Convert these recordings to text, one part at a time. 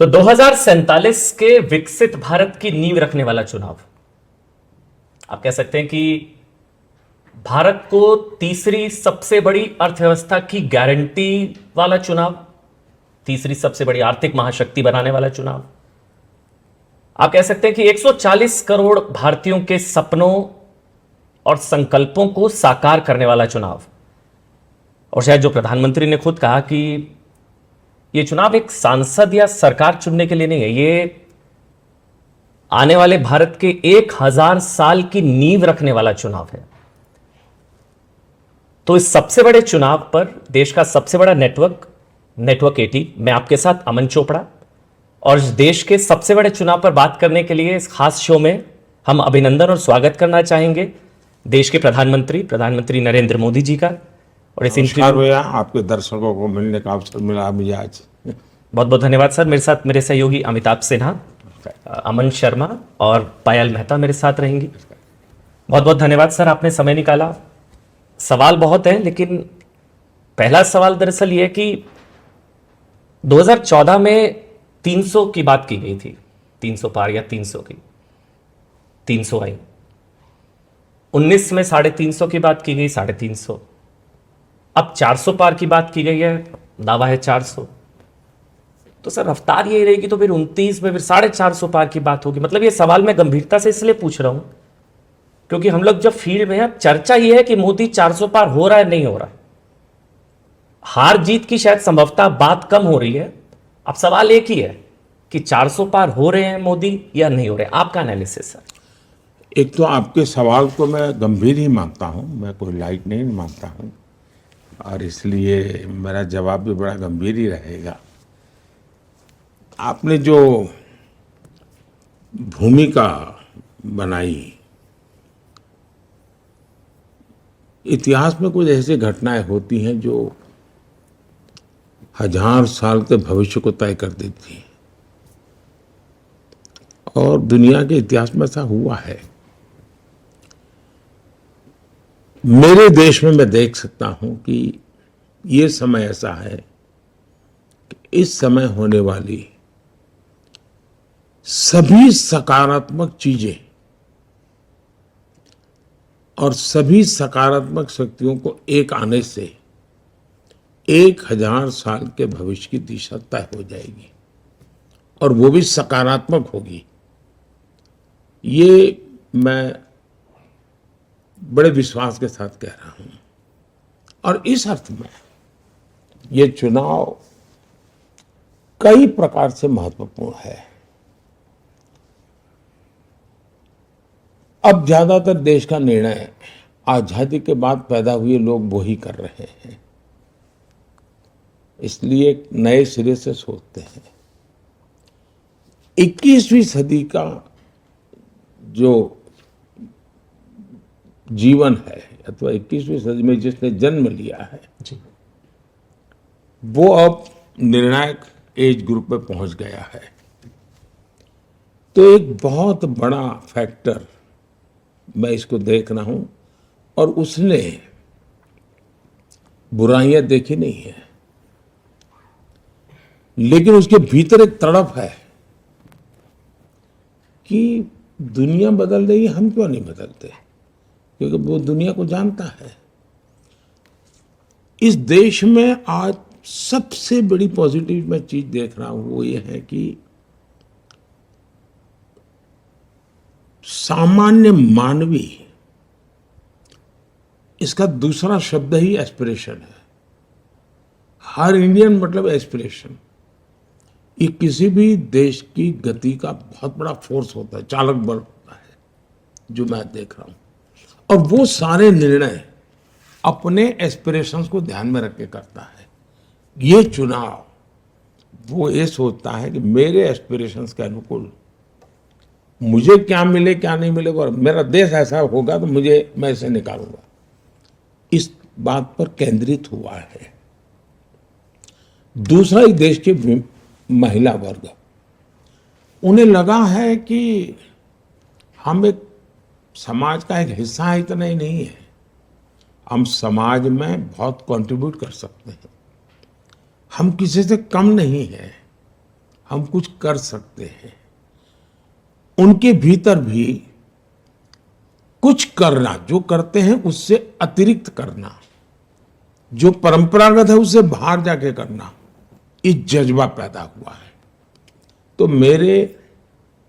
तो 2047 के विकसित भारत की नींव रखने वाला चुनाव, आप कह सकते हैं कि भारत को तीसरी सबसे बड़ी अर्थव्यवस्था की गारंटी वाला चुनाव, तीसरी सबसे बड़ी आर्थिक महाशक्ति बनाने वाला चुनाव, आप कह सकते हैं कि 140 करोड़ भारतीयों के सपनों और संकल्पों को साकार करने वाला चुनाव। और शायद जो प्रधानमंत्री ने खुद कहा कि यह चुनाव एक सांसद या सरकार चुनने के लिए नहीं है, यह आने वाले भारत के 1000 साल की नींव रखने वाला चुनाव है। तो इस सबसे बड़े चुनाव पर देश का सबसे बड़ा नेटवर्क 18, मैं आपके साथ अमन चोपड़ा, और इस देश के सबसे बड़े चुनाव पर बात करने के लिए इस खास शो में हम अभिनंदन और स्वागत करना चाहेंगे देश के प्रधानमंत्री नरेंद्र मोदी जी का। और इस नमस्कार भैया, आपके दर्शकों को मिलने का अवसर मिला मुझे आज। बहुत बहुत धन्यवाद सर। मेरे साथ मेरे सहयोगी अमिताभ सिन्हा, अमन शर्मा और पायल मेहता मेरे साथ रहेंगी। बहुत बहुत धन्यवाद सर, आपने समय निकाला। सवाल बहुत है, लेकिन पहला सवाल दरअसल यह कि 2014 में 300 की बात की गई थी, 300 पार या 300 की, 300 आई। 19 में 350 की बात की गई, 350। अब 400 पार की बात की गई है, दावा है 400। तो सर रफ्तार यही रहेगी तो फिर 29 में फिर 450 पार की बात होगी। मतलब ये सवाल मैं गंभीरता से इसलिए पूछ रहा हूं क्योंकि हम लोग जब फील्ड में हैं, चर्चा ये है कि मोदी 400 पार हो रहा है नहीं हो रहा है। हार जीत की शायद संभवतः बात कम हो रही है। अब सवाल एक ही है कि 400 पार हो रहे हैं मोदी या नहीं हो रहे। आपका एनालिसिस सर। एक तो आपके सवाल को मैं गंभीर ही मानता हूं, मैं कोई लाइट नहीं मानता हूं, और इसलिए मेरा जवाब भी बड़ा गंभीर ही रहेगा। आपने जो भूमिका बनाई, इतिहास में कुछ ऐसी घटनाएं होती हैं जो 1000 साल के भविष्य को तय कर देती हैं, और दुनिया के इतिहास में ऐसा हुआ है। मेरे देश में मैं देख सकता हूं कि ये समय ऐसा है कि इस समय होने वाली सभी सकारात्मक चीजें और सभी सकारात्मक शक्तियों को एक आने से 1000 साल के भविष्य की दिशा तय हो जाएगी, और वो भी सकारात्मक होगी। ये मैं बड़े विश्वास के साथ कह रहा हूं। और इस अर्थ में ये चुनाव कई प्रकार से महत्वपूर्ण है। अब ज्यादातर देश का निर्णय आजादी के बाद पैदा हुए लोग वो ही कर रहे हैं, इसलिए नए सिरे से सोचते हैं। 21वीं सदी का जो जीवन है, अथवा 21वीं सदी में जिसने जन्म लिया है जी, वो अब निर्णायक एज ग्रुप में पहुंच गया है। तो एक बहुत बड़ा फैक्टर मैं इसको देख रहा हूं, और उसने बुराइयां देखी नहीं है, लेकिन उसके भीतर एक तड़प है कि दुनिया बदल रही है, हम क्यों नहीं बदलते, क्योंकि वो दुनिया को जानता है। इस देश में आज सबसे बड़ी पॉजिटिव मैं चीज देख रहा हूं वो ये है कि सामान्य मानवी, इसका दूसरा शब्द ही एस्पिरेशन है। हर इंडियन मतलब एस्पिरेशन। ये किसी भी देश की गति का बहुत बड़ा फोर्स होता है, चालक बल होता है, जो मैं देख रहा हूं। और वो सारे निर्णय अपने एस्पिरेशंस को ध्यान में रख के करता है। ये चुनाव वो ये सोचता है कि मेरे एस्पिरेशंस के अनुकूल मुझे क्या मिले क्या नहीं मिले, और मेरा देश ऐसा होगा तो मैं इसे निकालूंगा, इस बात पर केंद्रित हुआ है। दूसरा, इस देश के महिला वर्ग, उन्हें लगा है कि हम एक समाज का एक हिस्सा है, इतना ही नहीं है, हम समाज में बहुत कंट्रीब्यूट कर सकते हैं। हम किसी से कम नहीं हैं, हम कुछ कर सकते हैं, उनके भीतर भी कुछ करना, जो करते हैं उससे अतिरिक्त करना, जो परंपरागत है उससे बाहर जाके करना, ये जज्बा पैदा हुआ है। तो मेरे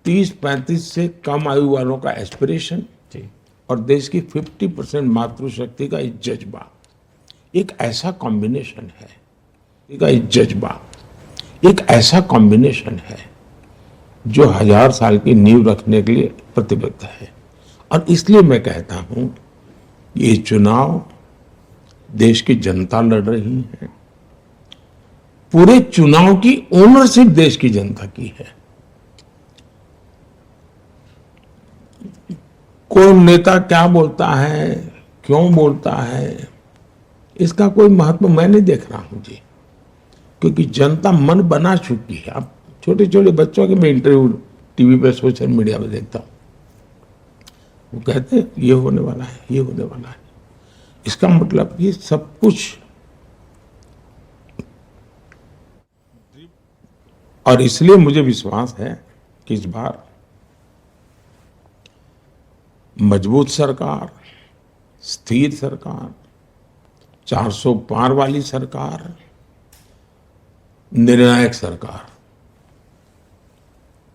30-35 से कम आयु वालों का एस्पिरेशन जी। और देश की 50% मातृशक्ति का ये जज्बा, एक ऐसा कॉम्बिनेशन है, एक ऐसा कॉम्बिनेशन है जो 1000 साल की नींव रखने के लिए प्रतिबद्ध है। और इसलिए मैं कहता हूं, ये चुनाव देश की जनता लड़ रही है, पूरे चुनाव की ओनरशिप देश की जनता की है। कोई नेता क्या बोलता है, क्यों बोलता है, इसका कोई महत्व मैं नहीं देख रहा हूं जी, क्योंकि जनता मन बना चुकी है। अब छोटे छोटे बच्चों के मैं इंटरव्यू टीवी पे, सोशल मीडिया में देखता हूं, वो कहते हैं ये होने वाला है, ये होने वाला है। इसका मतलब ये सब कुछ, और इसलिए मुझे विश्वास है कि इस बार मजबूत सरकार, स्थिर सरकार, 400 पार वाली सरकार, निर्णायक सरकार,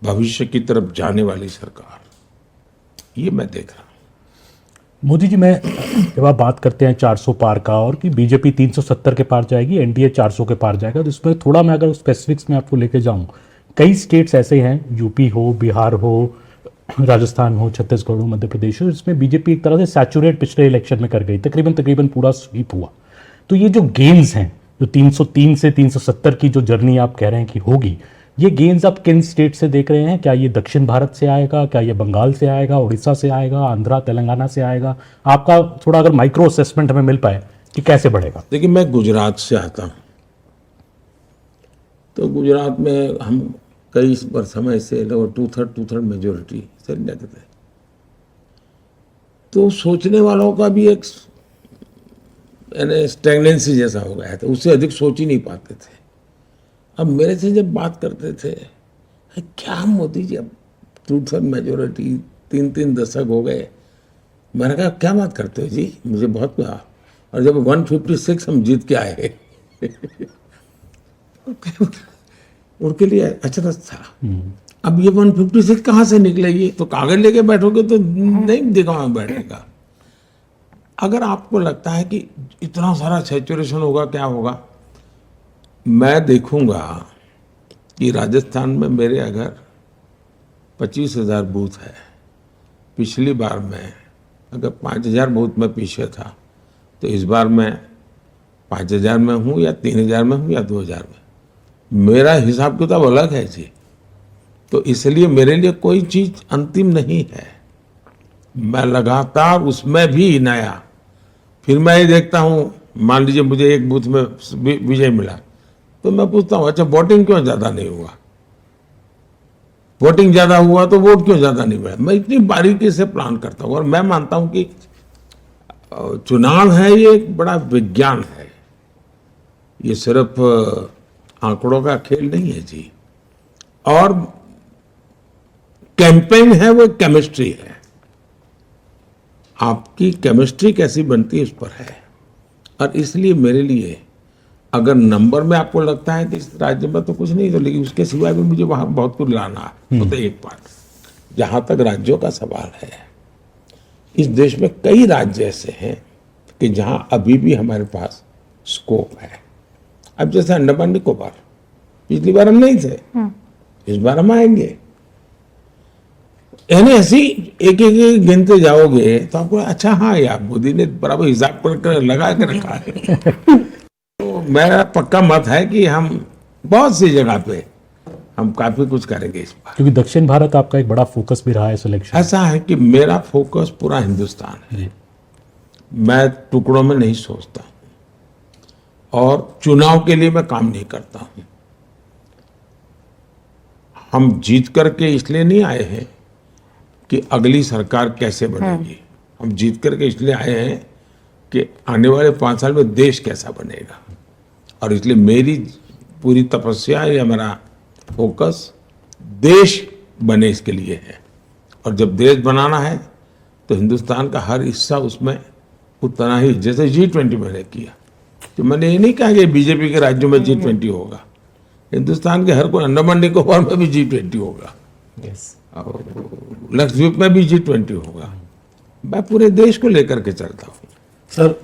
भविष्य की तरफ जाने वाली सरकार, ये मैं देख रहा हूं। मोदी जी, मैं जब आप बात करते हैं 400 पार का और कि बीजेपी 370 के पार जाएगी, एनडीए 400 के पार जाएगा, तो इसमें थोड़ा मैं अगर स्पेसिफिक्स में आपको लेके जाऊं, कई स्टेट्स ऐसे हैं, यूपी हो, बिहार हो, राजस्थान हो, छत्तीसगढ़ हो, मध्य प्रदेश हो, इसमें बीजेपी एक तरह से सैचुरेट पिछले इलेक्शन में कर गई, तकरीबन पूरा स्वीप हुआ। तो ये जो गेन्स हैं, जो 303 से 370 की जो जर्नी आप कह रहे हैं कि होगी, ये गेन्स आप किन स्टेट से देख रहे हैं? क्या ये दक्षिण भारत से आएगा, क्या ये बंगाल से आएगा, उड़ीसा से आएगा, आंध्रा तेलंगाना से आएगा? आपका थोड़ा अगर माइक्रो असेसमेंट हमें मिल पाए कि कैसे बढ़ेगा। देखिए, मैं गुजरात से आता हूं, तो गुजरात में हम कई समय से लोग 2/3 मेजोरिटी से लेते थे, तो सोचने वालों का भी एक स्टैग्नेंसी जैसा हो गया था, उससे अधिक सोच ही नहीं पाते थे। अब मेरे से जब बात करते थे, क्या मोदी जी अब 2/3 मेजोरिटी, 3 दशक हो गए, मैंने कहा क्या बात करते हो जी, मुझे बहुत कहा। और जब 156 हम जीत के आए उनके लिए अचरज था। अब ये 156 कहाँ से निकलेगी? तो कागज लेके बैठोगे तो नहीं दिखा बैठेगा। अगर आपको लगता है कि इतना सारा सैचुरेशन होगा, क्या होगा, मैं देखूंगा कि राजस्थान में मेरे अगर 25,000 बूथ है, पिछली बार में अगर 5,000 बूथ में पीछे था, तो इस बार मैं 5,000 में हूँ या 3,000 में हूँ या 2,000 में, मेरा हिसाब किताब अलग है जी। तो इसलिए मेरे लिए कोई चीज अंतिम नहीं है, मैं लगातार उसमें भी नया, फिर मैं ये देखता हूँ, मान लीजिए मुझे एक बूथ में विजय मिला, तो मैं पूछता हूँ अच्छा वोटिंग क्यों ज्यादा नहीं हुआ, वोटिंग ज्यादा हुआ तो वोट क्यों ज्यादा नहीं मिला। मैं इतनी बारीकी से प्लान करता हूँ, और मैं मानता हूँ कि चुनाव है ये एक बड़ा विज्ञान है, ये सिर्फ आंकड़ों का खेल नहीं है जी। और कैंपेन है वो केमिस्ट्री है, आपकी केमिस्ट्री कैसी बनती है उस पर है। और इसलिए मेरे लिए अगर नंबर में आपको लगता है कि इस राज्य में तो कुछ नहीं, तो लेकिन उसके सिवाय भी मुझे वहां बहुत कुछ लाना है। तो एक बात, जहां तक राज्यों का सवाल है, इस देश में कई राज्य ऐसे हैं कि जहां अभी भी हमारे पास स्कोप है। अब जैसे अंडमान निकोबार, पिछली बार हम नहीं थे, इस बार हम आएंगे। यानी ऐसी एक एक गिनते जाओगे तो आपको अच्छा, हाँ यार मोदी ने बराबर हिसाब कर लगा के रखा है। तो मेरा पक्का मत है कि हम बहुत सी जगह पे हम काफी कुछ करेंगे इस बार, क्योंकि दक्षिण भारत आपका एक बड़ा फोकस भी रहा है सिलेक्शन। ऐसा है कि मेरा फोकस पूरा हिंदुस्तान है, मैं टुकड़ों में नहीं सोचता, और चुनाव के लिए मैं काम नहीं करता हूं। हम जीत करके इसलिए नहीं आए हैं कि अगली सरकार कैसे बनेगी, हम जीत करके इसलिए आए हैं कि आने वाले 5 साल में देश कैसा बनेगा। और इसलिए मेरी पूरी तपस्या या मेरा फोकस देश बने इसके लिए है। और जब देश बनाना है तो हिंदुस्तान का हर हिस्सा उसमें उतना ही, जैसे G20 मैंने किया, तो मैंने ये नहीं कहा कि बीजेपी के राज्यों में G20 होगा, हिंदुस्तान के हर कोई, अंडमान निकोबार में भी G20 होगा, यस, और लक्षद्वीप में भी G20 होगा। मैं पूरे देश को लेकर के चलता हूँ। सर,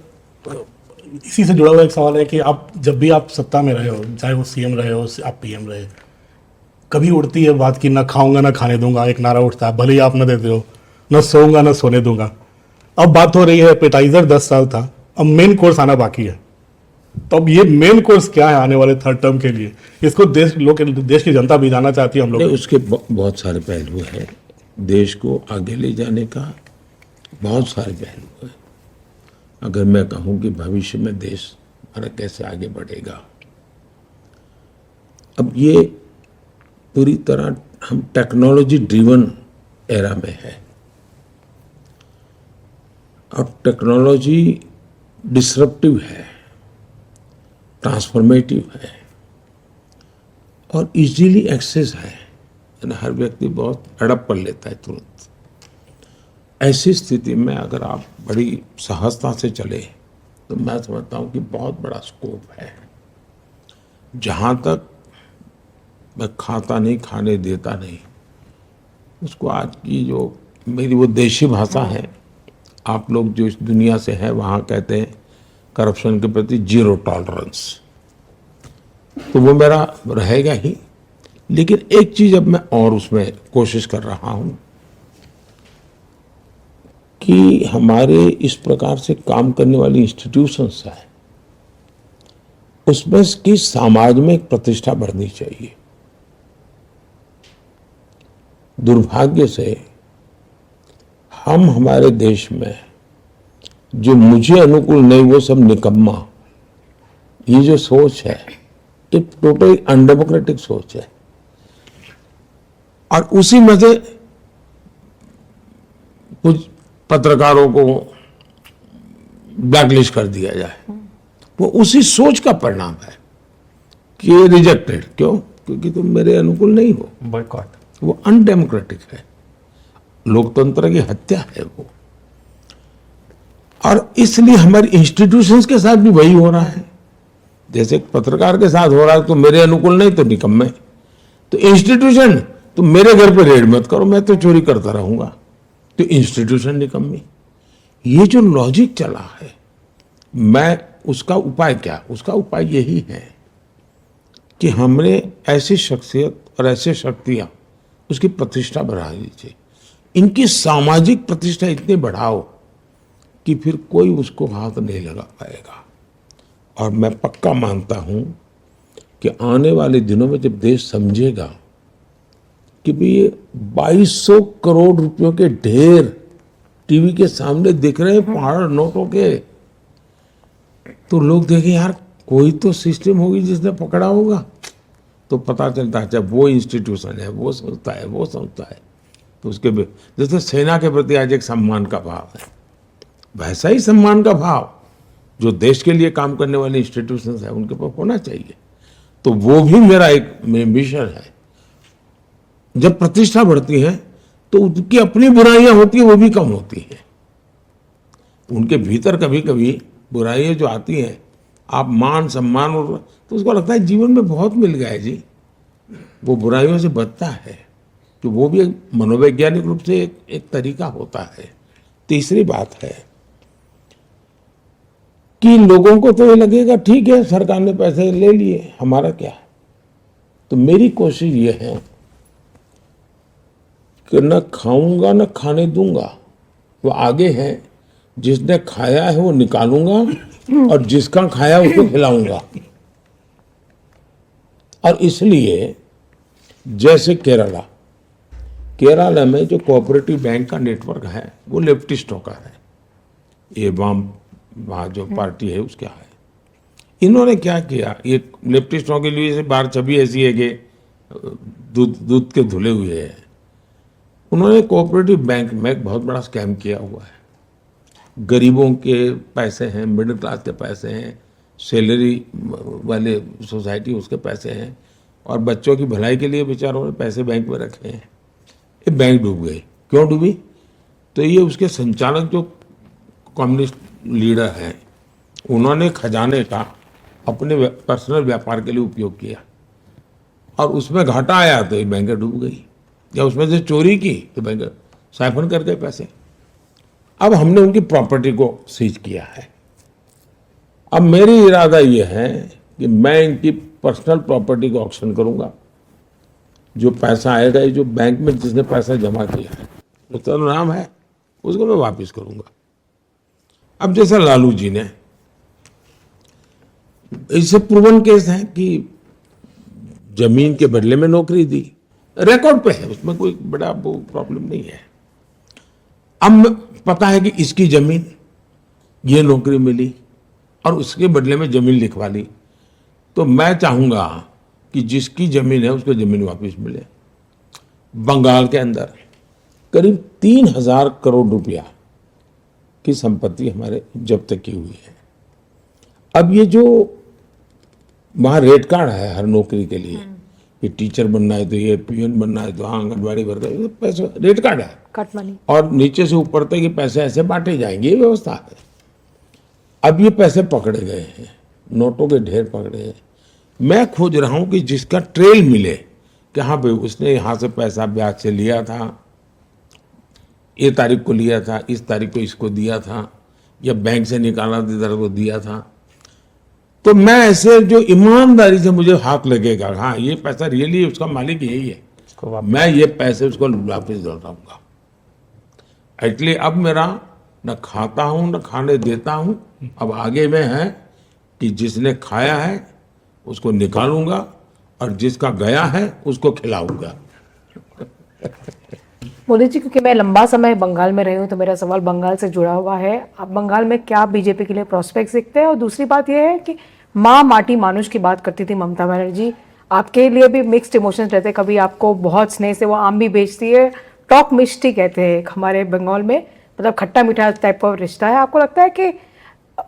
इसी से जुड़ा हुआ एक सवाल है कि आप जब भी आप सत्ता में रहे हो, चाहे वो सीएम रहे हो, आप पीएम रहे, कभी उड़ती है बात कि ना खाऊंगा ना खाने दूंगा, एक नारा उठता है, भले ही आप ना देते हो, ना सोऊंगा ना सोने दूंगा। अब बात हो रही है एपेटाइजर 10 साल था, अब मेन कोर्स आना बाकी है। तो अब ये मेन कोर्स क्या है आने वाले थर्ड टर्म के लिए? इसको देश की जनता भी जानना चाहती है हम लोग। नहीं, उसके बहुत सारे पहलू हैं। देश को आगे ले जाने का बहुत सारे पहलू हैं। अगर मैं कहूँ कि भविष्य में देश हमारा कैसे आगे बढ़ेगा, अब ये पूरी तरह हम टेक्नोलॉजी ड्रिवन एरा में है। अब टेक्नोलॉजी डिसरप्टिव है, ट्रांसफॉर्मेटिव है और इजीली एक्सेस है, यानी हर व्यक्ति बहुत अडप कर लेता है तुरंत। ऐसी स्थिति में अगर आप बड़ी सहजता से चले तो मैं समझता हूँ कि बहुत बड़ा स्कोप है। जहाँ तक मैं खाता नहीं, खाने देता नहीं, उसको आज की जो मेरी वो देशी भाषा है, आप लोग जो इस दुनिया से हैं वहाँ कहते हैं करप्शन के प्रति जीरो टॉलरेंस, तो वो मेरा रहेगा ही। लेकिन एक चीज अब मैं और उसमें कोशिश कर रहा हूं कि हमारे इस प्रकार से काम करने वाली इंस्टीट्यूशंस है, उसमें की समाज में एक प्रतिष्ठा बढ़नी चाहिए। दुर्भाग्य से हम हमारे देश में जो मुझे अनुकूल नहीं वो सब निकम्मा, ये जो सोच है ये टोटली अनडेमोक्रेटिक सोच है। और उसी में से कुछ पत्रकारों को ब्लैकलिस्ट कर दिया जाए, वो उसी सोच का परिणाम है कि ये रिजेक्टेड। क्यों? क्योंकि तुम मेरे अनुकूल नहीं हो। बॉयकॉट। वो अनडेमोक्रेटिक है, लोकतंत्र की हत्या है वो। और इसलिए हमारी इंस्टीट्यूशंस के साथ भी वही हो रहा है। जैसे पत्रकार के साथ हो रहा है, तो मेरे अनुकूल नहीं तो निकम्मे। तो इंस्टीट्यूशन, तो मेरे घर पे रेड मत करो, मैं तो चोरी करता रहूंगा, तो इंस्टीट्यूशन निकम्मी। ये जो लॉजिक चला है, मैं उसका उपाय क्या? उसका उपाय यही है कि हमने ऐसी शख्सियत और ऐसे शक्तियां, उसकी प्रतिष्ठा बढ़ा दीजिए। इनकी सामाजिक प्रतिष्ठा इतनी बढ़ाओ कि फिर कोई उसको हाथ नहीं लगा पाएगा। और मैं पक्का मानता हूं कि आने वाले दिनों में जब देश समझेगा कि भाई ये 2200 करोड़ रुपयों के ढेर टीवी के सामने दिख रहे हैं पहाड़ नोटों के, तो लोग देखें यार कोई तो सिस्टम होगी जिसने पकड़ा होगा। तो पता चलता है जब वो इंस्टीट्यूशन है, वो संस्था है, वो संस्था है, तो उसके जैसे सेना के प्रति आज एक सम्मान का भाव है, वैसा ही सम्मान का भाव जो देश के लिए काम करने वाले इंस्टीट्यूशंस है उनके पास होना चाहिए। तो वो भी मेरा एक मिशन है। जब प्रतिष्ठा बढ़ती है तो उनकी अपनी बुराइयां होती है, वो भी कम होती है। उनके भीतर कभी कभी बुराइयां जो आती हैं, आप मान सम्मान और तो उसको लगता है जीवन में बहुत मिल गया है जी, वो बुराइयों से बचता है। तो वो भी एक मनोवैज्ञानिक रूप से एक तरीका होता है। तीसरी बात है कि लोगों को तो ये लगेगा ठीक है सरकार ने पैसे ले लिए, हमारा क्या है। तो मेरी कोशिश ये है कि न खाऊंगा न खाने दूंगा, वो आगे है। जिसने खाया है वो निकालूंगा और जिसका खाया उसको खिलाऊंगा। और इसलिए जैसे केरला में जो कोऑपरेटिव बैंक का नेटवर्क है वो लेफ्टिस्टों का है, ये वाम वहाँ जो पार्टी है उसका है। इन्होंने क्या किया, ये लेफ्टिस्टों के लिए बार छवि ऐसी है कि दूध के धुले हुए हैं। उन्होंने कोऑपरेटिव बैंक में एक बहुत बड़ा स्कैम किया हुआ है। गरीबों के पैसे हैं, मिडिल क्लास के पैसे हैं, सैलरी वाले सोसाइटी उसके पैसे हैं, और बच्चों की भलाई के लिए बेचारों ने पैसे बैंक में रखे हैं, ये बैंक डूब गई। क्यों डूबी? तो ये उसके संचालक जो कम्युनिस्ट लीडर हैं, उन्होंने खजाने का अपने पर्सनल व्यापार के लिए उपयोग किया और उसमें घाटा आया तो ये बैंक डूब गई, या उसमें से चोरी की तो बैंक साइफन कर गए पैसे। अब हमने उनकी प्रॉपर्टी को सीज किया है। अब मेरी इरादा ये है कि मैं इनकी पर्सनल प्रॉपर्टी को ऑक्शन करूंगा। जो पैसा आएगा, ये जो बैंक में जिसने पैसा जमा किया है उसका नाम है, उसको मैं वापस करूंगा। अब जैसा लालू जी ने, इससे प्रूवन केस है कि जमीन के बदले में नौकरी दी, रिकॉर्ड पे है, उसमें कोई बड़ा वो प्रॉब्लम नहीं है। अब पता है कि इसकी जमीन, ये नौकरी मिली और उसके बदले में जमीन लिखवा ली, तो मैं चाहूंगा कि जिसकी जमीन है उसको जमीन वापस मिले। बंगाल के अंदर करीब 3,000 करोड़ रुपया की संपत्ति हमारे जब्त की हुई है। अब ये जो वहाँ रेट कार्ड है हर नौकरी के लिए, कि टीचर बनना है तो ये, पीएन बनना है तो हाँ, आंगनबाड़ी वर्कर, पैसा रेट कार्ड है, कट मनी, और नीचे से ऊपर तक ये पैसे ऐसे बांटे जाएंगे, ये व्यवस्था है। अब ये पैसे पकड़े गए हैं, नोटों के ढेर पकड़े हैं। मैं खोज रहा हूं कि जिसका ट्रेल मिले कि हाँ भाई उसने यहाँ से पैसा ब्याज से लिया था, ये तारीख को लिया था, इस तारीख को इसको दिया था, या बैंक से निकाला इधर को दिया था, तो मैं ऐसे जो ईमानदारी से मुझे हाथ लगेगा, हाँ ये पैसा रियली उसका मालिक यही है, मैं ये पैसे उसको वापस लौटाऊंगा। इसलिए अब मेरा न खाता हूं न खाने देता हूं, अब आगे में है कि जिसने खाया है उसको निकालूंगा और जिसका गया है उसको खिलाऊंगा। मोदी जी, क्योंकि मैं लंबा समय बंगाल में रही हूँ तो मेरा सवाल बंगाल से जुड़ा हुआ है। आप बंगाल में क्या बीजेपी के लिए प्रोस्पेक्ट्स दिखते हैं? और दूसरी बात यह है कि माँ माटी मानुष की बात करती थी ममता बनर्जी, आपके लिए भी मिक्स्ड इमोशंस रहते हैं। कभी आपको बहुत स्नेह से वो आम भी बेचती है, टॉक मिष्टी कहते हैं हमारे बंगाल में, मतलब खट्टा मीठा टाइप का रिश्ता है। आपको लगता है कि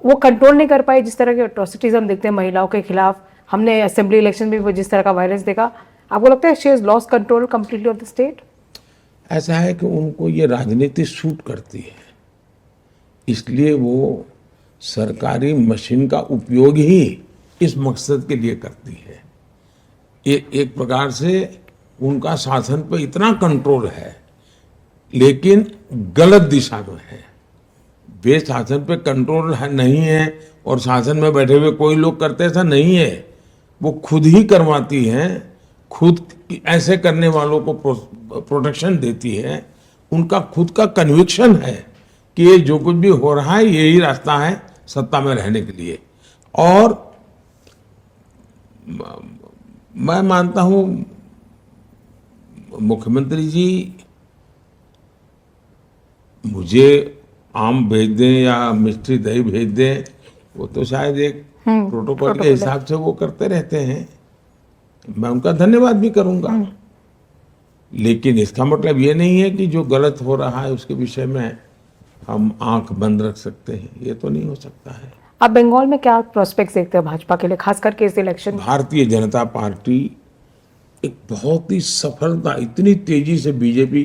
वो कंट्रोल नहीं कर पाई जिस तरह के अट्रॉसिटीज हम देखते हैं महिलाओं के खिलाफ? हमने असेंबली इलेक्शन में भी जिस तरह का वायलेंस देखा, आपको लगता है she has lost control completely off the state? ऐसा है कि उनको ये राजनीति सूट करती है, इसलिए वो सरकारी मशीन का उपयोग ही इस मकसद के लिए करती है। एक प्रकार से उनका शासन पे इतना कंट्रोल है, लेकिन गलत दिशा में है। वे शासन पे कंट्रोल नहीं है और शासन में बैठे हुए कोई लोग करते, ऐसा नहीं है। वो खुद ही करवाती हैं, खुद ऐसे करने वालों को प्रोटेक्शन देती है। उनका खुद का कन्विक्शन है कि ये जो कुछ भी हो रहा है यही रास्ता है सत्ता में रहने के लिए। और मैं मानता हूं मुख्यमंत्री जी मुझे आम भेज दें या मिष्टी दही भेज दें, वो तो शायद एक प्रोटोकॉल के हिसाब से वो करते रहते हैं, मैं उनका धन्यवाद भी करूंगा। लेकिन इसका मतलब ये नहीं है कि जो गलत हो रहा है उसके विषय में हम आंख बंद रख सकते हैं, ये तो नहीं हो सकता है। आप बंगाल में क्या प्रोस्पेक्ट्स देखते हैं भाजपा के लिए, खास करके इस इलेक्शन? भारतीय जनता पार्टी एक बहुत ही सफलता, इतनी तेजी से बीजेपी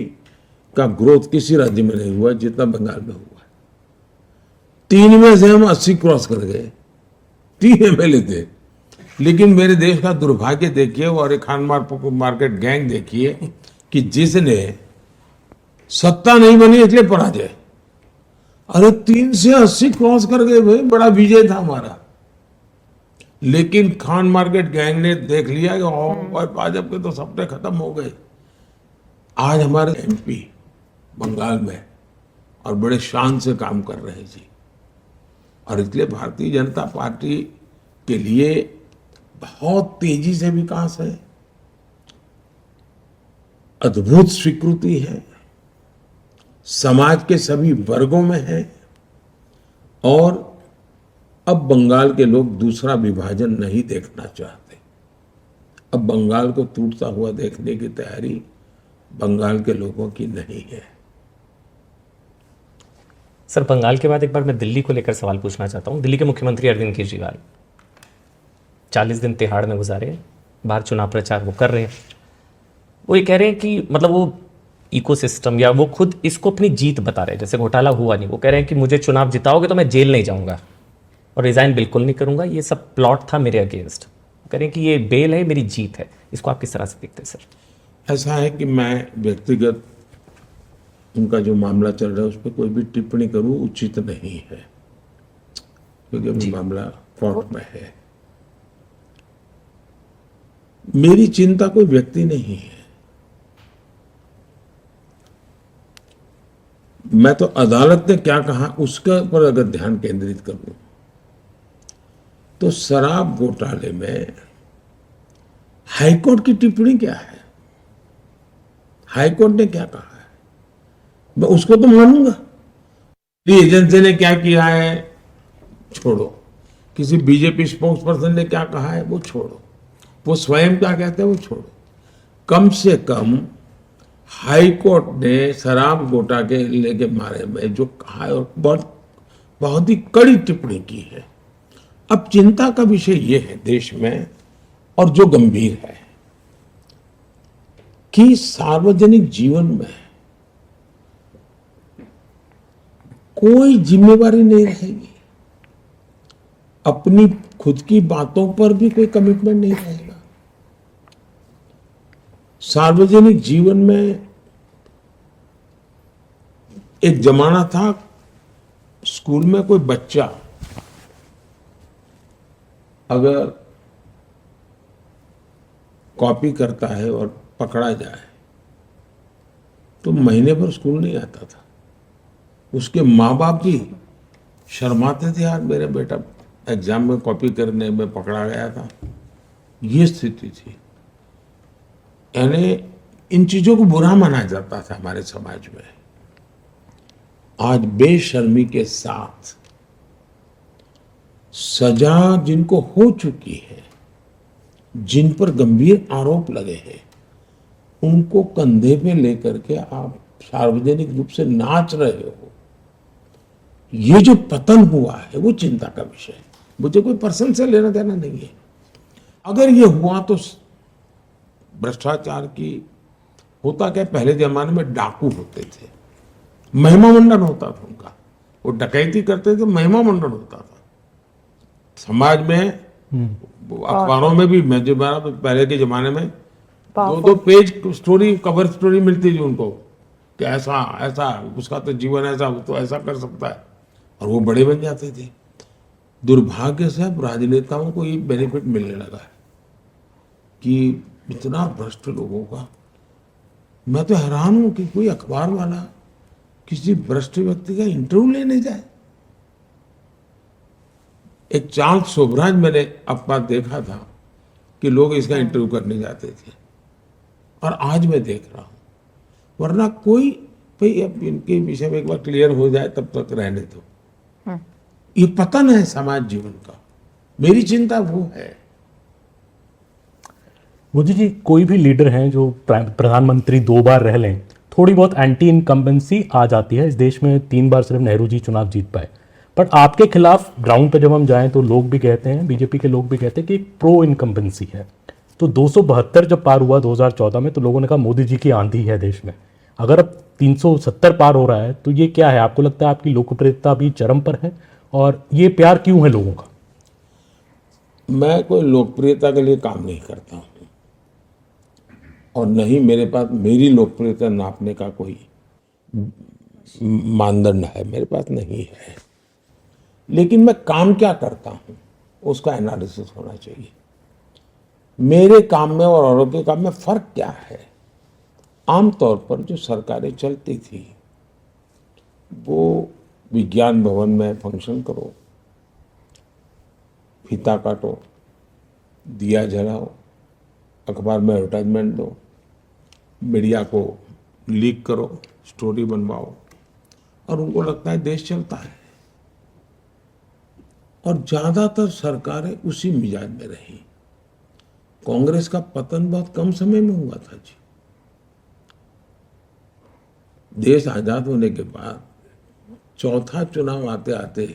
का ग्रोथ किसी राज्य में नहीं हुआ जितना बंगाल में हुआ। 3 में से हम 80 क्रॉस कर गए, 3 एमएलए थे। लेकिन मेरे देश का दुर्भाग्य देखिए और एक खान मार्केट गैंग देखिए कि जिसने सत्ता नहीं बनी इसलिए पराजय। अरे 3 से 80 क्रॉस कर गए भाई, बड़ा विजय था हमारा। लेकिन खान मार्केट गैंग ने देख लिया कि भाजपा के तो सपने खत्म हो गए। आज हमारे एमपी बंगाल में और बड़े शान से काम कर रहे हैं जी। और इसलिए भारतीय जनता पार्टी के लिए बहुत तेजी से विकास है, अद्भुत स्वीकृति है, समाज के सभी वर्गों में है। और अब बंगाल के लोग दूसरा विभाजन नहीं देखना चाहते। अब बंगाल को टूटता हुआ देखने की तैयारी बंगाल के लोगों की नहीं है। सर, बंगाल के बाद एक बार मैं दिल्ली को लेकर सवाल पूछना चाहता हूं। दिल्ली के मुख्यमंत्री अरविंद केजरीवाल 40 दिन तिहाड़ में गुजारे, बाहर चुनाव प्रचार वो कर रहे हैं, वो ये कह रहे हैं कि मतलब वो इकोसिस्टम या वो खुद इसको अपनी जीत बता रहे हैं, जैसे घोटाला हुआ नहीं, वो कह रहे हैं कि मुझे चुनाव जिताओगे तो मैं जेल नहीं जाऊंगा और रिजाइन बिल्कुल नहीं करूंगा, ये सब प्लॉट था मेरे अगेंस्ट। कह रहे हैं कि ये बेल है, मेरी जीत है। इसको आप किस तरह से देखते हैं सर? ऐसा है कि मैं व्यक्तिगत उनका जो मामला चल रहा है उस पर कोई भी टिप्पणी करूं उचित नहीं है, क्योंकि अभी मामला कोर्ट में है। मेरी चिंता कोई व्यक्ति नहीं है, मैं तो अदालत ने क्या कहा उसके ऊपर अगर ध्यान केंद्रित करूं तो शराब घोटाले में हाईकोर्ट की टिप्पणी क्या है, हाईकोर्ट ने क्या कहा है, मैं उसको तो मानूंगा। एजेंसी ने क्या किया है छोड़ो, किसी बीजेपी स्पोक्स पर्सन ने क्या कहा है वो छोड़ो, वो स्वयं क्या कहते हैं वो छोड़ो। कम से कम हाई कोर्ट ने शराब घोटाले के बारे में जो कहा है और बहुत ही कड़ी टिप्पणी की है। अब चिंता का विषय ये है देश में और जो गंभीर है कि सार्वजनिक जीवन में कोई जिम्मेवारी नहीं रहेगी, अपनी खुद की बातों पर भी कोई कमिटमेंट नहीं रहेगा। सार्वजनिक जीवन में एक जमाना था, स्कूल में कोई बच्चा अगर कॉपी करता है और पकड़ा जाए तो महीने भर स्कूल नहीं आता था, उसके माँ बाप भी शर्माते थे, यार मेरा बेटा एग्जाम में कॉपी करने में पकड़ा गया था। ये स्थिति थी, यानी इन चीजों को बुरा माना जाता था हमारे समाज में। आज बेशर्मी के साथ सजा जिनको हो चुकी है, जिन पर गंभीर आरोप लगे हैं, उनको कंधे पे लेकर के आप सार्वजनिक रूप से नाच रहे हो, ये जो पतन हुआ है वो चिंता का विषय है। मुझे कोई पर्सन से लेना देना नहीं है। अगर ये हुआ तो भ्रष्टाचार की होता क्या, पहले जमाने में डाकू होते थे, महिमा मंडन होता था उनका, वो डकैती करते थे, महिमा मंडन होता था समाज में। अखबारों में भी मैं जो पहले के जमाने में दो पेज स्टोरी, कवर स्टोरी मिलती थी उनको कि ऐसा ऐसा उसका तो जीवन ऐसा, वो तो ऐसा कर सकता है, और वो बड़े बन जाते थे। दुर्भाग्य से अब राजनेताओं को ये बेनिफिट मिलने लगा है कि इतना भ्रष्ट लोगों का। मैं तो हैरान हूं कि कोई अखबार वाला किसी भ्रष्ट व्यक्ति का इंटरव्यू लेने जाए। एक चार्ल्स शोभराज मैंने अपना देखा था कि लोग इसका इंटरव्यू करने जाते थे, और आज मैं देख रहा हूं। वरना कोई भाई अब इनके विषय में एक बार क्लियर हो जाए तब तक रहने दो। ये पतन है समाज जीवन का, मेरी चिंता वो है। मोदी जी, कोई भी लीडर हैं जो प्रधानमंत्री 2 बार रह लें, थोड़ी बहुत एंटी इनकम्बेंसी आ जाती है। इस देश में 3 बार सिर्फ नेहरू जी चुनाव जीत पाए। बट आपके खिलाफ ग्राउंड पे जब हम जाएं तो लोग भी कहते हैं, बीजेपी के लोग भी कहते हैं कि एक प्रो इनकम्बेंसी है। तो 272 जब पार हुआ 2014 में, तो लोगों ने कहा मोदी जी की आंधी है देश में। अगर अब 370 पार हो रहा है तो ये क्या है? आपको लगता है आपकी लोकप्रियता भी चरम पर है? और ये प्यार क्यों है लोगों का? मैं कोई लोकप्रियता के लिए काम नहीं करता हूं, और नहीं मेरे पास मेरी लोकप्रियता नापने का कोई मानदंड है, मेरे पास नहीं है। लेकिन मैं काम क्या करता हूं उसका एनालिसिस होना चाहिए। मेरे काम में और औरों के काम में फर्क क्या है? आमतौर पर जो सरकारें चलती थी वो विज्ञान भवन में फंक्शन करो, फीता काटो, दिया जलाओ, अखबार में एडवर्टाइजमेंट दो, मीडिया को लीक करो, स्टोरी बनवाओ, और उनको लगता है देश चलता है। और ज्यादातर सरकारें उसी मिजाज में रही। कांग्रेस का पतन बहुत कम समय में हुआ था जी। देश आजाद होने के बाद चौथा चुनाव आते आते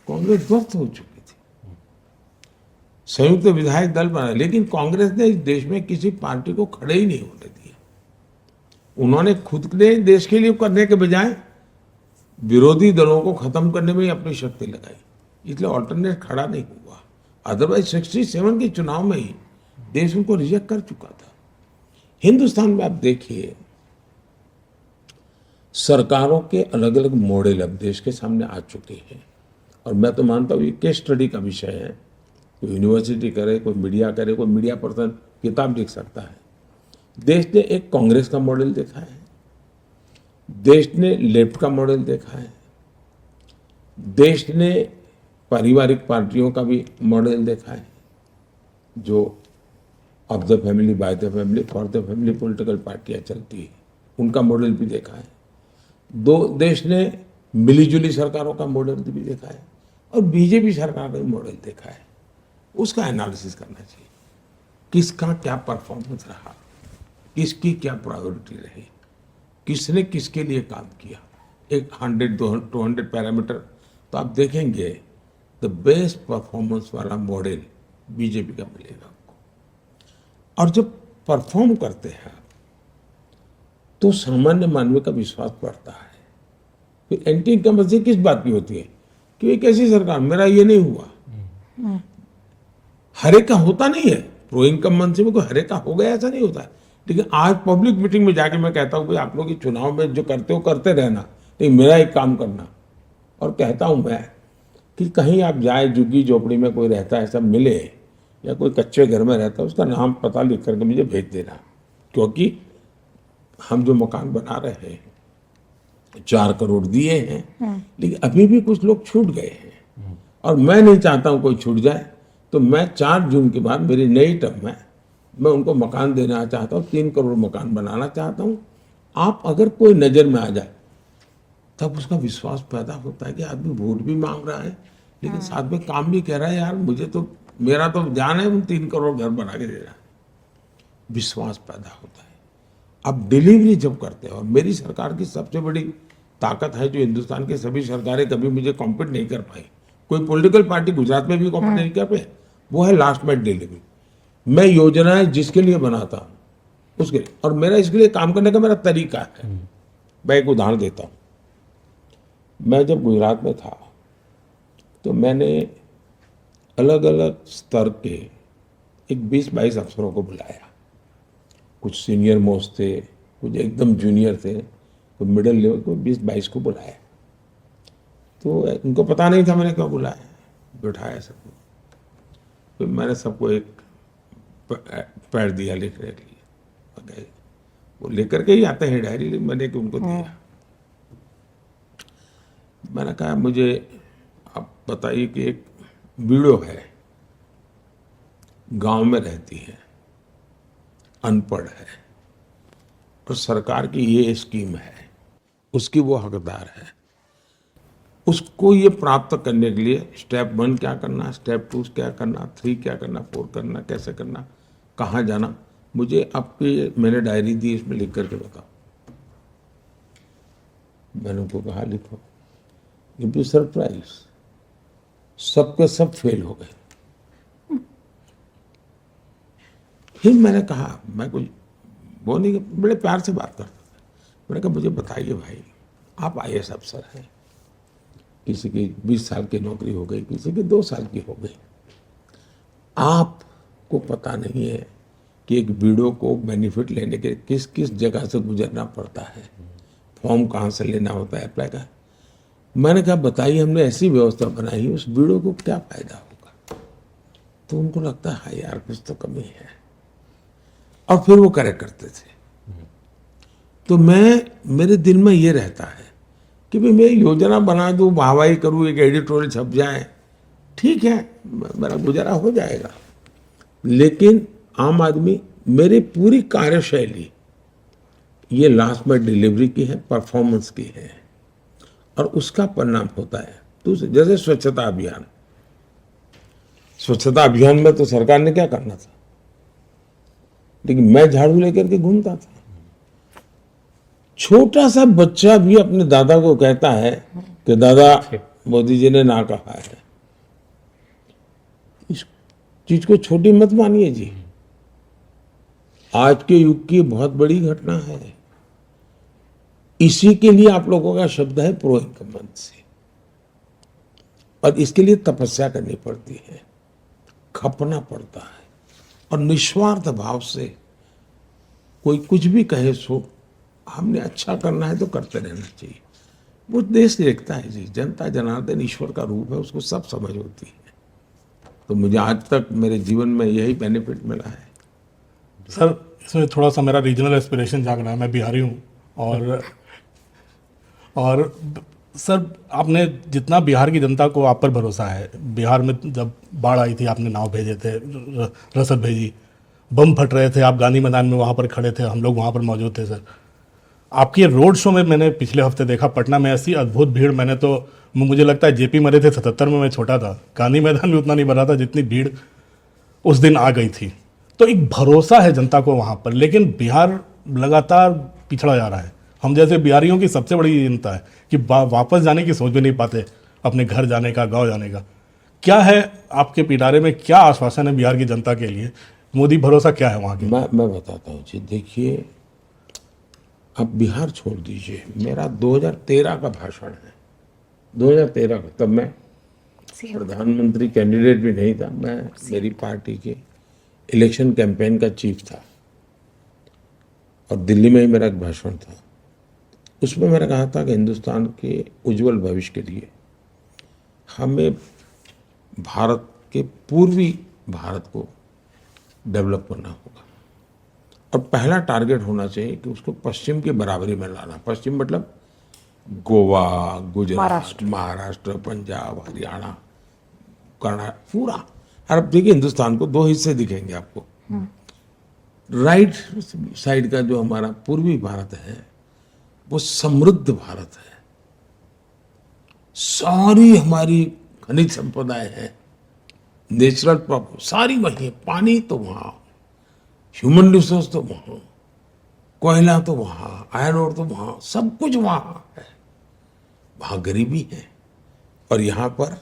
कांग्रेस ध्वस्त हो चुकी थी। संयुक्त विधायक दल बना, लेकिन कांग्रेस ने इस देश में किसी पार्टी को खड़े ही नहीं होने दिया। उन्होंने खुद ने देश के लिए करने के बजाय विरोधी दलों को खत्म करने में ही अपनी शक्ति लगाई, इसलिए ऑल्टरनेट खड़ा नहीं हुआ। अदरवाइज 67 के चुनाव में ही देश उनको रिजेक्ट कर चुका था। हिंदुस्तान में आप देखिए, सरकारों के अलग अलग मॉडल अब देश के सामने आ चुके हैं, और मैं तो मानता हूँ ये केस स्टडी का विषय है। कोई यूनिवर्सिटी करे, कोई मीडिया करे, कोई मीडिया पर्सन किताब लिख सकता है। देश ने एक कांग्रेस का मॉडल देखा है, देश ने लेफ्ट का मॉडल देखा है, देश ने पारिवारिक पार्टियों का भी मॉडल देखा है, जो of the family, by the family, for the family political पार्टियां चलती है, उनका मॉडल भी देखा है। देश ने मिलीजुली सरकारों का मॉडल भी देखा है, और बीजेपी सरकार का भी मॉडल देखा है। उसका एनालिसिस करना चाहिए, किसका क्या परफॉर्मेंस रहा, किसकी क्या प्रायोरिटी रही, किसने किसके लिए काम किया। एक 100-200 पैरामीटर तो आप देखेंगे, द बेस्ट परफॉर्मेंस वाला मॉडल बीजेपी का मिलेगा आपको। और जब परफॉर्म करते हैं तो सामान्य मानव का विश्वास बढ़ता है। फिर एंटी इनकम्बेंसी किस बात की होती है कि एक ऐसी सरकार, मेरा ये नहीं हुआ। हर एक का होता नहीं है, प्रो इनकम्बेंसी में कोई हर एक का हो गया ऐसा नहीं होता है। लेकिन आज पब्लिक मीटिंग में जाके मैं कहता हूँ भाई आप लोग चुनाव में जो करते हो करते रहना, लेकिन मेरा एक काम करना। और कहता हूँ मैं कि कहीं आप जाए, झुग्गी झोपड़ी में कोई रहता है ऐसा मिले, या कोई कच्चे घर में रहता है, उसका नाम पता लिख करके मुझे भेज देना, क्योंकि हम जो मकान बना रहे हैं 4 करोड़ दिए हैं, लेकिन अभी भी कुछ लोग छूट गए हैं, और मैं नहीं चाहता हूं कोई छूट जाए। तो मैं 4 जून के बाद मेरी नई टर्म में मैं उनको मकान देना चाहता हूं, 3 करोड़ मकान बनाना चाहता हूं। आप अगर कोई नजर में आ जाए तब उसका विश्वास पैदा होता है कि आदमी वोट भी मांग रहा है, लेकिन साथ में काम भी कह रहा है, यार मुझे तो, मेरा तो जान है, 3 करोड़ घर बना के दे रहा है। विश्वास पैदा होता है। अब डिलीवरी जब करते हैं, और मेरी सरकार की सबसे बड़ी ताकत है जो हिंदुस्तान की सभी सरकारें कभी मुझे कॉम्पीट नहीं कर पाई, कोई पॉलिटिकल पार्टी गुजरात में भी कॉम्पीट नहीं कर पाई, वो है लास्ट माइल डिलीवरी। मैं योजनाएं जिसके लिए बनाता हूँ उसके लिए, और मेरा इसके लिए काम करने का मेरा तरीका है। मैं एक उदाहरण देता हूँ। मैं जब गुजरात में था तो मैंने अलग अलग स्तर के एक 20-22 अफसरों को बुलाया। कुछ सीनियर मोस्ट थे, कुछ एकदम जूनियर थे, कुछ मिडिल लेवल को 20-22 को बुलाया। तो उनको पता नहीं था मैंने क्यों बुलाया, बिठाया सबको। तो मैंने सबको एक पैड दिया लिखने के लिए, वो लेकर के ही आते हैं डायरी, मैंने कि उनको दिया। मैंने कहा मुझे आप बताइए कि एक वीडियो है, गांव में रहती है, अनपढ़ है, और सरकार की ये स्कीम है, उसकी वो हकदार है। उसको ये प्राप्त करने के लिए स्टेप 1 क्या करना, स्टेप 2 क्या करना, 3 क्या करना, 4 करना, कैसे करना, कहाँ जाना, मुझे आपकी मैंने डायरी दी, इसमें लिख करके बताओ। मैंने उनको कहा लिखो। यू बी सरप्राइज, सबके सब फेल हो गए। फिर मैंने कहा, मैं कुछ वो नहीं, बड़े प्यार से बात करता था। मैंने कहा मुझे बताइए भाई, आप IAS अफसर हैं, किसी की 20 साल की नौकरी हो गई, किसी की 2 साल की हो गई, आपको पता नहीं है कि एक वीडियो को बेनिफिट लेने के किस किस जगह से गुजरना पड़ता है, फॉर्म कहाँ से लेना होता है, अप्लाई का। मैंने कहा बताइए, हमने ऐसी व्यवस्था बनाई है, उस वीडियो को क्या फायदा होगा। तो उनको लगता है हाँ यार कुछ तो कमी है, और फिर वो करेक्ट करते थे। तो मेरे दिल में ये रहता है कि भाई मैं योजना बना दूं, वाहवाही करूं, एक एडिटोरियल छप जाए, ठीक है, मेरा गुजारा हो जाएगा। लेकिन आम आदमी, मेरी पूरी कार्यशैली ये लास्ट में डिलीवरी की है, परफॉर्मेंस की है, और उसका परिणाम होता है। तो जैसे स्वच्छता अभियान, स्वच्छता अभियान में तो सरकार ने क्या करना था, लेकिन मैं झाड़ू लेकर के घूमता था। छोटा सा बच्चा भी अपने दादा को कहता है कि दादा मोदी जी ने ना कहा है। चीज को छोटी मत मानिए जी। आज के युग की बहुत बड़ी घटना है। इसी के लिए आप लोगों का शब्द है प्रो इनकम्बेंसी, और इसके लिए तपस्या करनी पड़ती है, खपना पड़ता है, और निस्वार्थ भाव से कोई कुछ भी कहे सो हमने अच्छा करना है तो करते रहना चाहिए। वो देश देखता है जी, जनता जनार्दन ईश्वर का रूप है, उसको सब समझ होती है। तो मुझे आज तक मेरे जीवन में यही बेनिफिट मिला है। सर इसमें थोड़ा सा मेरा रीजनल एस्पिरेशन जाग रहा है। मैं बिहारी हूँ और सर आपने जितना बिहार की जनता को आप पर भरोसा है, बिहार में जब बाढ़ आई थी आपने नाव भेजे थे, रसद भेजी, बम फट रहे थे, आप गांधी मैदान में वहाँ पर खड़े थे, हम लोग वहाँ पर मौजूद थे सर। आपकी रोड शो में मैंने पिछले हफ्ते देखा पटना में, ऐसी अद्भुत भीड़ मैंने तो, मुझे लगता है जेपी मरे थे 77 में, मैं छोटा था, गांधी मैदान में उतना नहीं भरा था जितनी भीड़ उस दिन आ गई थी। तो एक भरोसा है जनता को वहाँ पर, लेकिन बिहार लगातार पिछड़ा जा रहा है। हम जैसे बिहारियों की सबसे बड़ी चिंता है कि वापस जाने की सोच भी नहीं पाते, अपने घर जाने का, गांव जाने का। क्या है आपके पिटारे में, क्या आश्वासन है बिहार की जनता के लिए? मोदी भरोसा क्या है वहाँ के? मैं बताता हूँ जी। देखिए, अब बिहार छोड़ दीजिए, मेरा 2013 का भाषण है, 2013 का। तब मैं प्रधानमंत्री कैंडिडेट भी नहीं था, मैं मेरी पार्टी के इलेक्शन कैंपेन का चीफ था, और दिल्ली में ही मेरा एक भाषण था। उसमें मैंने कहा था कि हिंदुस्तान के उज्जवल भविष्य के लिए हमें भारत के पूर्वी भारत को डेवलप करना होगा, और पहला टारगेट होना चाहिए कि उसको पश्चिम की बराबरी में लाना। पश्चिम मतलब गोवा, गुजरात, महाराष्ट्र, पंजाब, हरियाणा, कर्नाटक, पूरा। और अब देखिए, हिंदुस्तान को दो हिस्से दिखेंगे आपको। राइट साइड का जो हमारा पूर्वी भारत है वो समृद्ध भारत है, सारी हमारी खनिज संपदाएं हैं, नेचुरल प्रॉपर्टी सारी वही है, पानी तो वहाँ, ह्यूमन रिसोर्स तो वहाँ, कोयला तो वहाँ, आयरन ओर तो वहाँ, सब कुछ वहाँ है। वहाँ गरीबी है, और यहाँ पर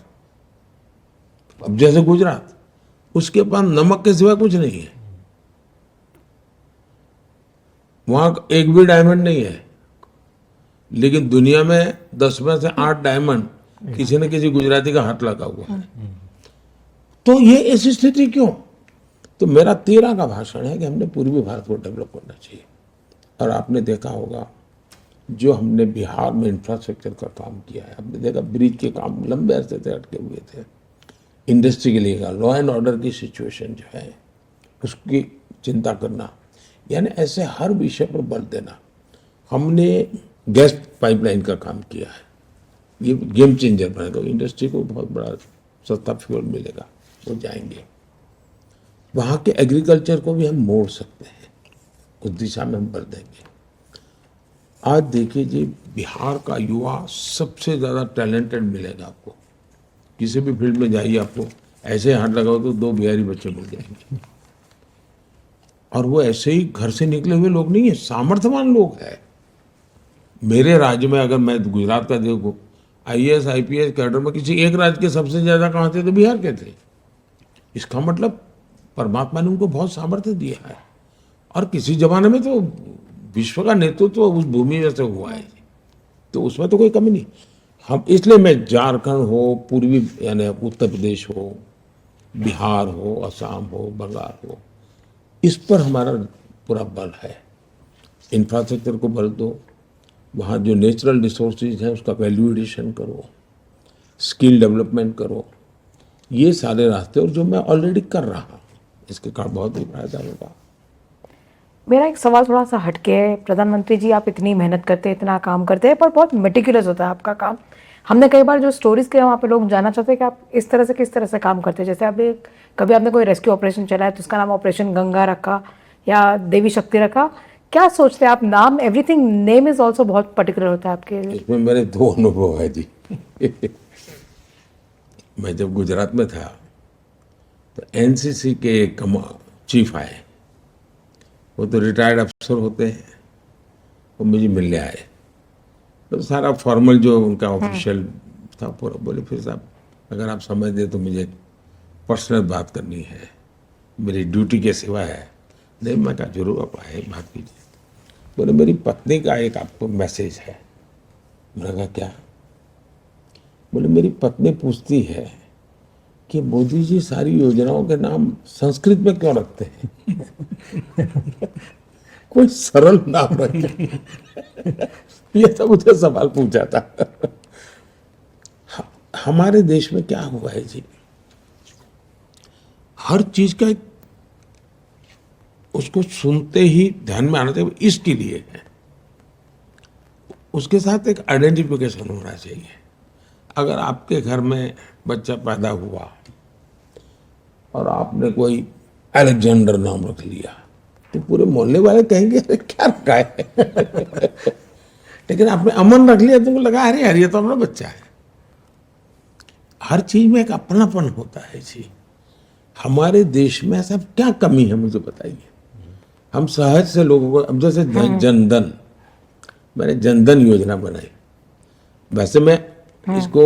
अब जैसे गुजरात, उसके पास नमक के सिवा कुछ नहीं है, वहाँ एक भी डायमंड नहीं है, लेकिन दुनिया में 10 में से 8 डायमंड किसी न किसी गुजराती का हाथ लगा हुआ है। तो ये ऐसी स्थिति क्यों? तो मेरा 13 का भाषण है कि हमने पूर्वी भारत को डेवलप करना चाहिए। और आपने देखा होगा जो हमने बिहार में इंफ्रास्ट्रक्चर का काम किया है, आपने देखा ब्रिज के काम लंबे अरसे से अटके हुए थे, इंडस्ट्री के लिए, लॉ एंड ऑर्डर की सिचुएशन जो है उसकी चिंता करना, यानी ऐसे हर विषय पर बल देना। हमने गैस पाइपलाइन का काम किया है, ये गेम चेंजर बनेगा, इंडस्ट्री को बहुत बड़ा सस्ता फ्यूल मिलेगा, वो जाएंगे। वहाँ के एग्रीकल्चर को भी हम मोड़ सकते हैं, उस दिशा में हम बल देंगे। आज देखिए जी, बिहार का युवा सबसे ज़्यादा टैलेंटेड मिलेगा आपको, किसी भी फील्ड में जाइए, आपको ऐसे हाथ लगाओ तो 2 बिहारी बच्चे मिल जाएंगे। और वो ऐसे ही घर से निकले हुए लोग नहीं है, सामर्थ्यवान लोग हैं। मेरे राज्य में अगर मैं गुजरात का देखूं, IAS IPS कैडर में किसी एक राज्य के सबसे ज़्यादा कहाँ थे? तो बिहार के थे। इसका मतलब परमात्मा ने उनको बहुत सामर्थ्य दिया है, और किसी जमाने में तो विश्व का नेतृत्व तो उस भूमि में से हुआ है, तो उसमें तो कोई कमी नहीं। हम इसलिए मैं झारखंड हो, पूर्वी यानी उत्तर प्रदेश हो, बिहार हो, असम हो, बंगाल हो, इस पर हमारा पूरा बल है। इंफ्रास्ट्रक्चर को बल दो, वहाँ जो नेचुरल रिसोर्सेज हैं उसका वैल्यू एडिशन करो, स्किल डेवलपमेंट करो, ये सारे रास्ते, और जो मैं ऑलरेडी कर रहा हूँ, इसके कारण बहुत ही फायदा होगा। मेरा एक सवाल थोड़ा सा हटके है। प्रधानमंत्री जी, आप इतनी मेहनत करते हैं, इतना काम करते हैं, पर बहुत मेटिकुलस होता है आपका काम। हमने कई बार जो स्टोरीज किया वहाँ पे लोग जानना चाहते हैं कि आप इस तरह से किस तरह से काम करते हैं। जैसे आपने कभी आपने कोई रेस्क्यू ऑपरेशन चलाया तो उसका नाम ऑपरेशन गंगा रखा या देवी शक्ति रखा, क्या सोचते हैं आप? नाम, एवरीथिंग, नेम इज ऑल्सो बहुत पर्टिकुलर होता है आपके। इसमें मेरे 2 अनुभव है जी। मैं जब गुजरात में था तो NCC के एक चीफ आए, वो तो रिटायर्ड अफसर होते हैं, वो मुझे मिलने आए, तो सारा फॉर्मल जो उनका ऑफिशियल था पूरा, बोले फिर साहब अगर आप समय दे तो मुझे पर्सनल बात करनी है। मेरी ड्यूटी के सिवा है। नहीं, मैं कहा जरूर आप आए, बात कीजिए। बोले मेरी पत्नी का एक आपको मैसेज है। मैंने कहा क्या? बोले मेरी पत्नी पूछती है कि मोदी जी सारी योजनाओं के नाम संस्कृत में क्यों रखते हैं? कोई सरल नाम रखे। ये तो मुझे सवाल पूछा था। हमारे देश में क्या हुआ है जी, हर चीज का एक उसको सुनते ही ध्यान में आना चाहिए, इसके लिए है। उसके साथ एक आइडेंटिफिकेशन होना चाहिए। अगर आपके घर में बच्चा पैदा हुआ और आपने कोई अलेक्जेंडर नाम रख लिया तो पूरे मोहल्ले वाले कहेंगे अरे क्या रखा है। लेकिन आपने अमन रख लिया तो उनको लगा अरे यार ये तो अपना बच्चा है। हर चीज में एक अपनापन होता है जी। हमारे देश में ऐसा क्या कमी है मुझे बताइए। हम सहज से लोगों को, अब जैसे जनधन, मैंने जनधन योजना बनाई। वैसे मैं इसको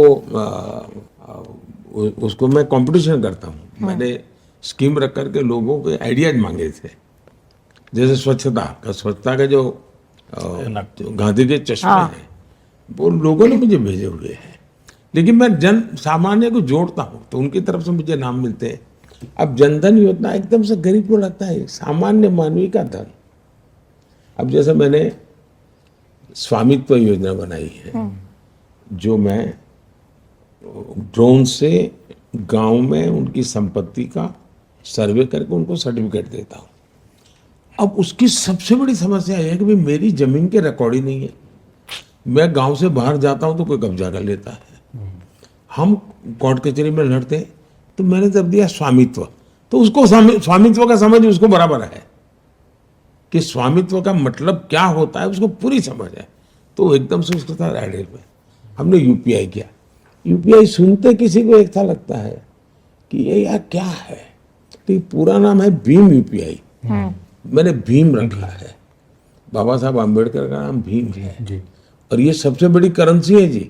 उसको मैं कंपटीशन करता हूँ। मैंने स्कीम रख करके लोगों के आइडियाज मांगे थे। जैसे स्वच्छता का जो गांधी के चश्मे हैं वो लोगों ने मुझे भेजे हुए हैं। लेकिन मैं जन सामान्य को जोड़ता हूँ तो उनकी तरफ से मुझे नाम मिलते हैं। अब जनधन योजना एकदम से गरीब को लगता है सामान्य मानवी का धन। अब जैसे मैंने स्वामित्व योजना बनाई है, जो मैं ड्रोन से गांव में उनकी संपत्ति का सर्वे करके उनको सर्टिफिकेट देता हूँ। अब उसकी सबसे बड़ी समस्या यह है कि भाई मेरी जमीन के रिकॉर्ड ही नहीं है। मैं गांव से बाहर जाता हूँ तो कोई कब्जा कर लेता है। हम कोर्ट कचहरी में लड़ते हैं तो मैंने जब दिया स्वामित्व, तो उसको स्वामित्व का समझ उसको बराबर है कि स्वामित्व का मतलब क्या होता है, उसको पूरी समझ है। तो एकदम से उसके साथ एडेड में हमने यूपीआई किया। यूपीआई सुनते किसी को एक था लगता है कि ये यार क्या है, तो ये पूरा नाम है भीम यूपीआई। मैंने भीम रखा है, बाबा साहब आम्बेडकर का नाम भीम है जी। और ये सबसे बड़ी करेंसी है जी।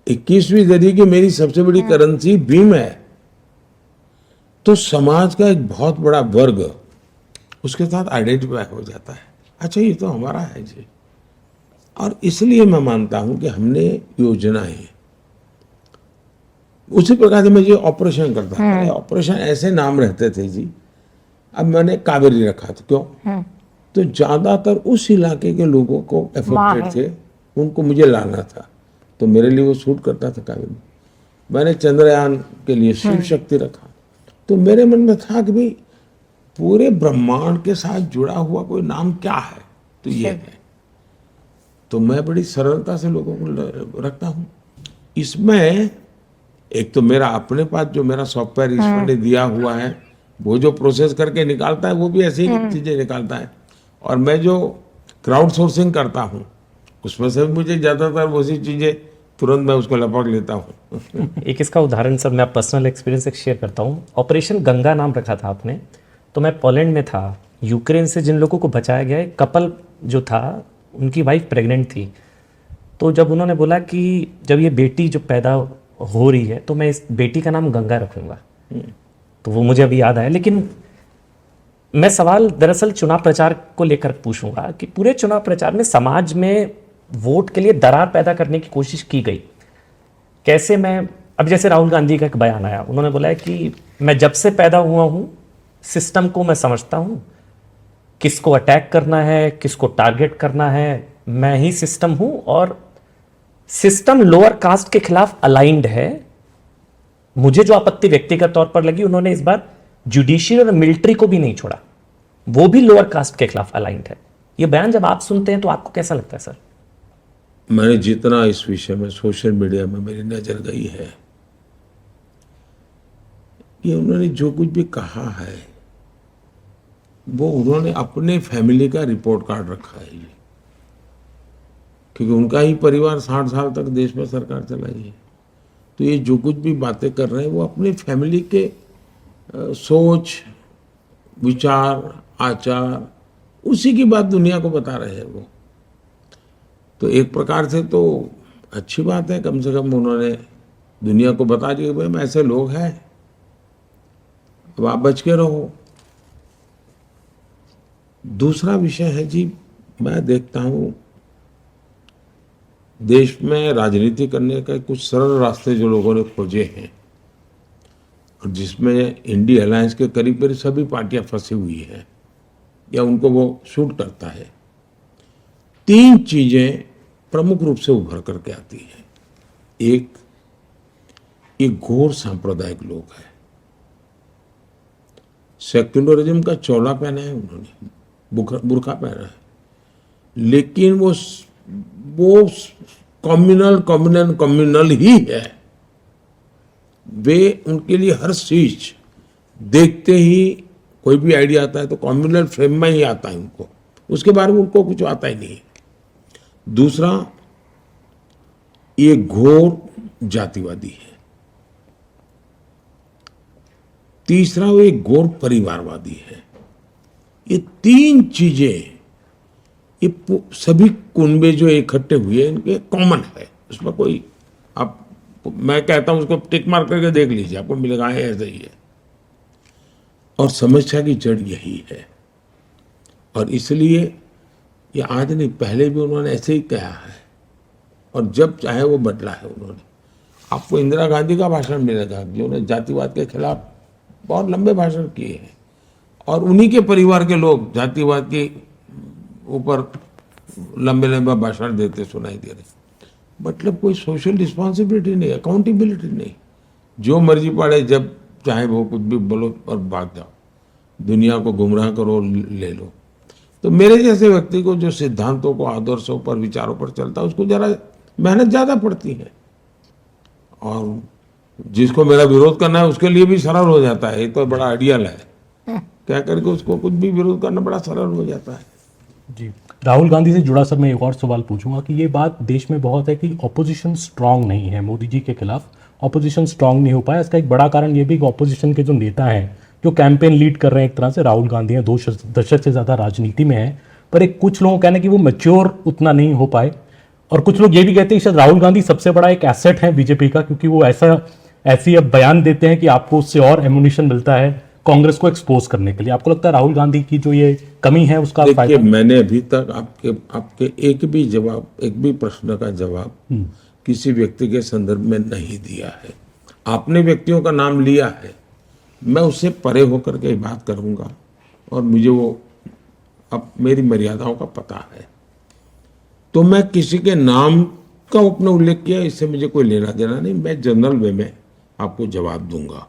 21वीं सदी की मेरी सबसे बड़ी करेंसी भीम है। तो समाज का एक बहुत बड़ा वर्ग उसके साथ आइडेंटिफाई हो जाता है, अच्छा ये तो हमारा है जी। और इसलिए मैं मानता हूं कि हमने योजनाएं उसी प्रकार से मैं जो ऑपरेशन करता था, ऑपरेशन ऐसे नाम रहते थे जी। अब मैंने कावेरी रखा था, क्यों? तो ज्यादातर उस इलाके के लोगों को एफेक्टेड थे, उनको मुझे लाना था, तो मेरे लिए वो सूट करता था कावेरी। मैंने चंद्रयान के लिए शिव शक्ति रखा। तो मेरे मन में था कि भाई पूरे ब्रह्मांड के साथ जुड़ा हुआ कोई नाम क्या है, तो ये है। तो मैं बड़ी सरलता से लोगों को रखता हूँ। इसमें एक तो मेरा अपने पास जो मेरा सॉफ्टवेयर ईश्वर ने दिया हुआ है, वो जो प्रोसेस करके निकालता है वो भी ऐसी ही चीजें निकालता है। और मैं जो क्राउड सोर्सिंग करता हूँ उसमें से मुझे ज्यादातर वैसी चीजें तुरंत मैं उसको लपक लेता हूँ। एक इसका उदाहरण सर मैं पर्सनल एक्सपीरियंस एक शेयर करता हूँ। ऑपरेशन गंगा नाम रखा था आपने, तो मैं पोलैंड में था। यूक्रेन से जिन लोगों को बचाया गया, एक कपल जो था उनकी वाइफ प्रेग्नेंट थी। तो जब उन्होंने बोला कि जब ये बेटी जो पैदा हो रही है तो मैं इस बेटी का नाम गंगा रखूंगा, तो वो मुझे अभी याद आया। लेकिन मैं सवाल दरअसल चुनाव प्रचार को लेकर पूछूंगा कि पूरे चुनाव प्रचार में समाज में वोट के लिए दरार पैदा करने की कोशिश की गई। कैसे? मैं अब जैसे राहुल गांधी का एक बयान आया, उन्होंने बोला है कि मैं जब से पैदा हुआ हूं सिस्टम को मैं समझता हूं, किसको अटैक करना है, किसको टारगेट करना है, मैं ही सिस्टम हूं और सिस्टम लोअर कास्ट के खिलाफ अलाइंड है। मुझे जो आपत्ति व्यक्तिगत तौर पर लगी, उन्होंने इस बार जुडिशियल और मिलिट्री को भी नहीं छोड़ा, वो भी लोअर कास्ट के खिलाफ अलाइंड है। ये बयान जब आप सुनते हैं तो आपको कैसा लगता है सर? मैंने जितना इस विषय में सोशल मीडिया में मेरी नजर गई है, ये उन्होंने जो कुछ भी कहा है वो उन्होंने अपने फैमिली का रिपोर्ट कार्ड रखा है, क्योंकि उनका ही परिवार 60 साल तक देश में सरकार चलाई है। तो ये जो कुछ भी बातें कर रहे हैं वो अपनी फैमिली के सोच, विचार, आचार, उसी की बात दुनिया को बता रहे हैं वो। तो एक प्रकार से तो अच्छी बात है, कम से कम उन्होंने दुनिया को बता दिया कि भाई ऐसे लोग हैं। अब आप बच के रहो। दूसरा विषय है जी, मैं देखता हूं देश में राजनीति करने का कुछ सरल रास्ते जो लोगों ने खोजे हैं, और जिसमें इंडिया अलायंस के करीब करीब सभी पार्टियां फंसी हुई हैं या उनको वो सूट करता है। 3 चीजें प्रमुख रूप से उभर करके आती हैं। एक घोर सांप्रदायिक लोग है, सेक्युलरिज्म का चोला पहना है उन्होंने, बुर्का पहना है, लेकिन वो कम्युनल ही है। वे उनके लिए हर चीज देखते ही कोई भी आइडिया आता है तो कम्युनल फ्रेम में ही आता है उनको, उसके बारे में उनको कुछ आता ही नहीं है। दूसरा, ये घोर जातिवादी है। तीसरा, वो एक घोर परिवारवादी है। ये 3 चीजें, ये सभी कुनबे जो इकट्ठे हुए इनके कॉमन है, उसमें कोई आप, मैं कहता हूं उसको टिक मार करके देख लीजिए, आपको मिलेगा ऐसा ही है। और समस्या की जड़ यही है, और इसलिए ये आज नहीं, पहले भी उन्होंने ऐसे ही कहा है, और जब चाहे वो बदला है उन्होंने। आपको इंदिरा गांधी का भाषण मिलेगा जिन्होंने जातिवाद के खिलाफ बहुत लंबे भाषण किए हैं, और उन्हीं के परिवार के लोग जातिवाद के ऊपर लंबे लंबे भाषण देते सुनाई दे रहे। मतलब कोई सोशल रिस्पॉन्सिबिलिटी नहीं, अकाउंटेबिलिटी नहीं, जो मर्जी पड़े जब चाहे वो कुछ भी बोलो और भाग जाओ, दुनिया को गुमराह करो, ले लो। तो मेरे जैसे व्यक्ति को जो सिद्धांतों को, आदर्शों पर, विचारों पर चलता है, उसको जरा मेहनत ज्यादा पड़ती है, और जिसको मेरा विरोध करना है उसके लिए भी सरल हो जाता है। ये तो बड़ा आइडियल है, क्या करके उसको कुछ भी विरोध करना बड़ा सरल हो जाता है। जी, राहुल गांधी से जुड़ा सर मैं एक और सवाल पूछूंगा कि ये बात देश में बहुत है कि ऑपोजिशन स्ट्रांग नहीं है, मोदी जी के खिलाफ ऑपोजिशन स्ट्रांग नहीं हो पाया। इसका एक बड़ा कारण ये भी कि ऑपोजिशन के जो नेता हैं, जो कैंपेन लीड कर रहे हैं, एक तरह से राहुल गांधी हैं, 2 दशक से ज़्यादा राजनीति में है, पर एक कुछ लोगों का कहना है कि वो मैच्योर उतना नहीं हो पाए, और कुछ लोग ये भी कहते हैं कि शायद राहुल गांधी सबसे बड़ा एक एसेट है बीजेपी का, क्योंकि वो ऐसी अब बयान देते हैं कि आपको उससे और एमुनिशन मिलता है कांग्रेस को एक्सपोज करने के लिए। आपको लगता है राहुल गांधी की जो ये कमी है उसका देखिए, फायदा? मैंने अभी तक आपके एक भी प्रश्न का जवाब किसी व्यक्ति के संदर्भ में नहीं दिया है। आपने व्यक्तियों का नाम लिया है, मैं उससे परे होकर के बात करूंगा, और मुझे वो अब मेरी मर्यादाओं का पता है। तो मैं किसी के नाम का अपने उल्लेख किया, इससे मुझे कोई लेना देना नहीं। मैं जनरल वे में आपको जवाब दूंगा।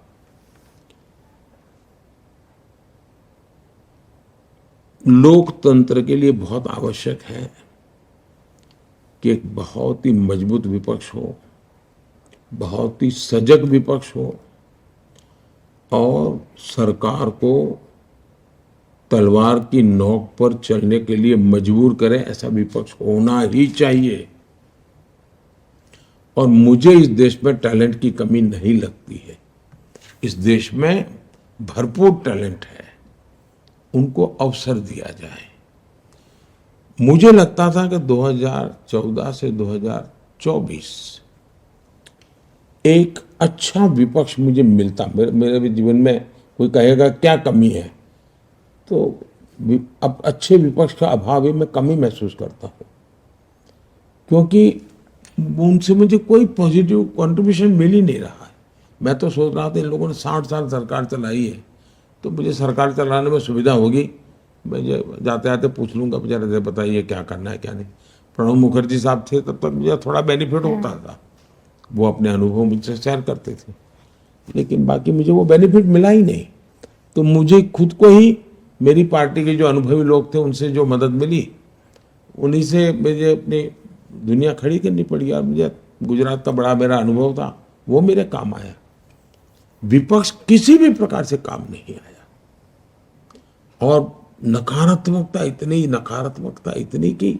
लोकतंत्र के लिए बहुत आवश्यक है कि एक बहुत ही मजबूत विपक्ष हो, बहुत ही सजग विपक्ष हो, और सरकार को तलवार की नोक पर चलने के लिए मजबूर करे, ऐसा विपक्ष होना ही चाहिए। और मुझे इस देश में टैलेंट की कमी नहीं लगती है। इस देश में भरपूर टैलेंट है, उनको अवसर दिया जाए। मुझे लगता था कि 2014 से 2024 एक अच्छा विपक्ष मुझे मिलता। मेरे भी जीवन में कोई कहेगा क्या कमी है, तो अब अच्छे विपक्ष का अभाव ही मैं कमी महसूस करता हूँ, क्योंकि उनसे मुझे कोई पॉजिटिव कंट्रीब्यूशन मिल ही नहीं रहा है। मैं तो सोच रहा था इन लोगों ने 60 साल सरकार चलाई है, तो मुझे सरकार चलाने में सुविधा होगी, मैं जाते आते पूछ लूँगा बेचारे बताइए क्या करना है क्या नहीं। प्रणब मुखर्जी साहब थे तब तक मुझे थोड़ा बेनिफिट होता था, वो अपने अनुभव मुझसे शेयर करते थे, लेकिन बाकी मुझे वो बेनिफिट मिला ही नहीं। तो मुझे खुद को ही, मेरी पार्टी के जो अनुभवी लोग थे उनसे जो मदद मिली, उन्हीं से मुझे अपनी दुनिया खड़ी करनी पड़ी, और मुझे गुजरात का बड़ा मेरा अनुभव था, वो मेरे काम आया। विपक्ष किसी भी प्रकार से काम नहीं आया, और नकारात्मकता इतनी कि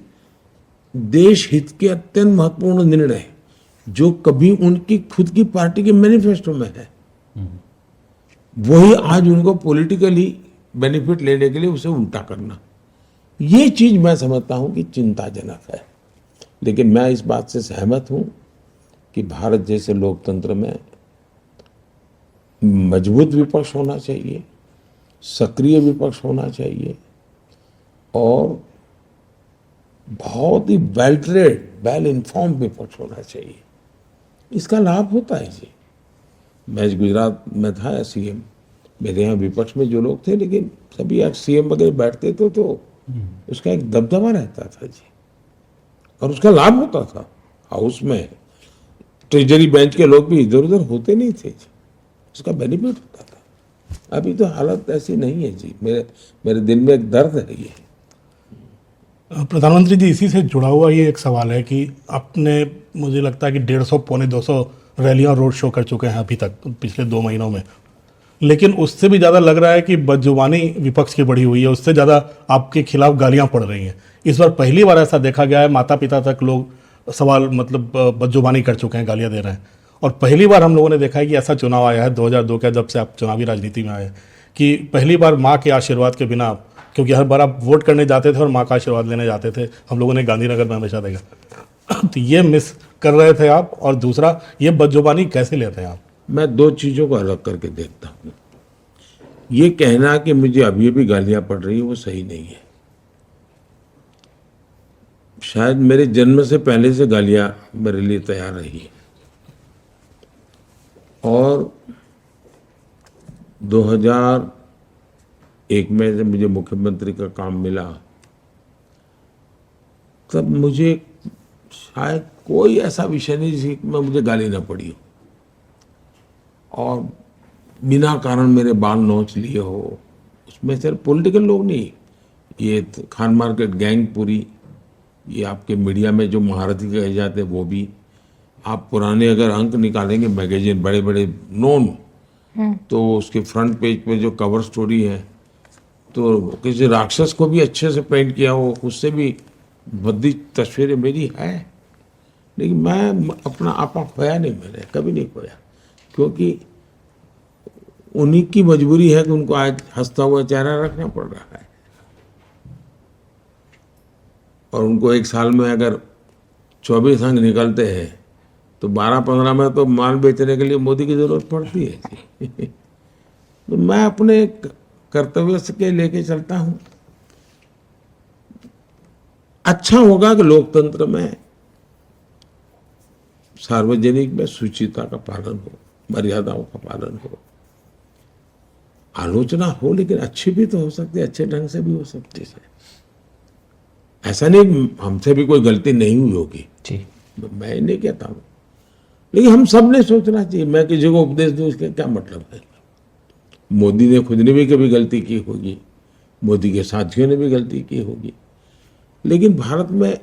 देश हित के अत्यंत महत्वपूर्ण निर्णय जो कभी उनकी खुद की पार्टी के मैनिफेस्टो में है, वही आज उनको पॉलिटिकली बेनिफिट लेने के लिए उसे उल्टा करना, ये चीज मैं समझता हूं कि चिंताजनक है। लेकिन मैं इस बात से सहमत हूं कि भारत जैसे लोकतंत्र में मजबूत विपक्ष होना चाहिए, सक्रिय विपक्ष होना चाहिए और बहुत ही वेल ट्रेड, वेल इन्फॉर्म विपक्ष होना चाहिए। इसका लाभ होता है जी। मैं गुजरात में था सीएम, मेरे यहाँ विपक्ष में जो लोग थे, लेकिन सभी आज सीएम वगैरह बैठते थे तो उसका एक दबदबा रहता था जी, और उसका लाभ होता था। हाउस में ट्रेजरी बेंच के लोग भी इधर उधर होते नहीं थे जी, उसका बेनिफिट होता था। अभी तो हालत ऐसी नहीं है जी। मेरे दिल में एक दर्द है ये। प्रधानमंत्री जी, इसी से जुड़ा हुआ ये एक सवाल है कि आपने, मुझे लगता है कि 150 पौने 200 रैलियां रोड शो कर चुके हैं अभी तक पिछले 2 महीनों में, लेकिन उससे भी ज़्यादा लग रहा है कि बदजुबानी विपक्ष की बढ़ी हुई है, उससे ज़्यादा आपके खिलाफ गालियां पड़ रही हैं। इस बार पहली बार ऐसा देखा गया है, माता पिता तक लोग सवाल मतलब बदजुबानी कर चुके हैं, गालियां दे रहे हैं। और पहली बार हम लोगों ने देखा है कि ऐसा चुनाव आया है 2002 का, जब से आप चुनावी राजनीति में आए, कि पहली बार माँ के आशीर्वाद के बिना, क्योंकि हर बार आप वोट करने जाते थे और माँ का आशीर्वाद लेने जाते थे, हम लोगों ने गांधीनगर में हमेशा देखा। तो ये मिस कर रहे थे आप, और दूसरा ये बदजुबानी कैसे लेते हैं आप? मैं दो चीजों को अलग करके देखता हूँ। ये कहना कि मुझे अभी भी गालियां पड़ रही है वो सही नहीं है। शायद मेरे जन्म से पहले से गालियां मेरे लिए तैयार रही है, और 2001 में जब मुझे मुख्यमंत्री का काम मिला, तब मुझे शायद कोई ऐसा विषय नहीं जिसमें मुझे गाली ना पड़ी हो, और बिना कारण मेरे बाल नोच लिए हो। उसमें सिर्फ पॉलिटिकल लोग नहीं, ये खान मार्केट गैंग पूरी, ये आपके मीडिया में जो महारथी कहे जाते हैं वो भी। आप पुराने अगर अंक निकालेंगे मैगजीन, बड़े बड़े नोन, तो उसके फ्रंट पेज पे जो कवर स्टोरी है, तो किसी राक्षस को भी अच्छे से पेंट किया हो, उससे भी भद्दी तस्वीरें मेरी है। लेकिन मैं अपना आपा खोया नहीं, मैंने कभी नहीं खोया, क्योंकि उन्हीं की मजबूरी है कि उनको आज हंसता हुआ चेहरा रखना पड़ रहा है, और उनको एक साल में अगर 24 अंक निकलते हैं तो 12-15 में तो माल बेचने के लिए मोदी की जरूरत पड़ती है। तो मैं अपने कर्तव्य के लेके चलता हूं। अच्छा होगा कि लोकतंत्र में, सार्वजनिक में शुचिता का पालन हो, मर्यादाओं का पालन हो, आलोचना हो, लेकिन अच्छी भी तो हो सकती है, अच्छे ढंग से भी हो सकती है। ऐसा नहीं हमसे भी कोई गलती नहीं हुई होगी जी, मैं नहीं कहता हूं, लेकिन हम सब ने सोचना चाहिए। मैं किसी को उपदेश दूं, इसका क्या मतलब है? मोदी ने खुद ने भी कभी गलती की होगी, मोदी के साथियों ने भी गलती की होगी, लेकिन भारत में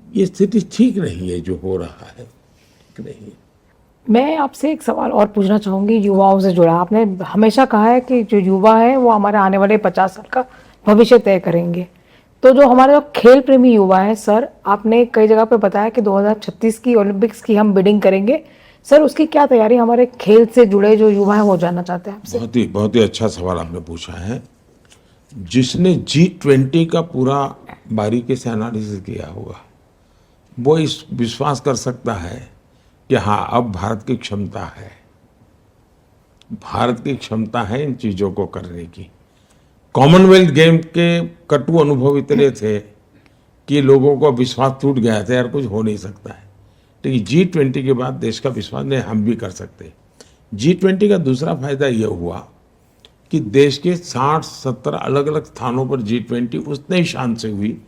ये स्थिति ठीक नहीं है जो हो रहा है, ठीक नहीं है। मैं आपसे एक सवाल और पूछना चाहूंगी युवाओं से जुड़ा। आपने हमेशा कहा है कि जो युवा है वो हमारे आने वाले 50 साल का भविष्य तय करेंगे। तो जो हमारे जो खेल प्रेमी युवा है सर, आपने कई जगह पे बताया कि 2036 की ओलंपिक्स की हम बिडिंग करेंगे। सर उसकी क्या तैयारी हमारे खेल से जुड़े जो युवा है वो जानना चाहते हैं आपसे। बहुत ही अच्छा सवाल आपने पूछा है। जिसने G20 का पूरा बारीकी से एनालिसिस किया होगा वो इस विश्वास कर सकता है कि हाँ, अब भारत की क्षमता है, भारत की क्षमता है इन चीजों को करने की। कॉमनवेल्थ गेम के कटु अनुभव इतने थे कि लोगों को विश्वास टूट गया था, यार कुछ हो नहीं सकता है। लेकिन G20 के बाद देश का विश्वास नहीं, हम भी कर सकते। G20 का दूसरा फायदा यह हुआ कि देश के 60-70 अलग अलग स्थानों पर G20 उतने ही शान से हुई,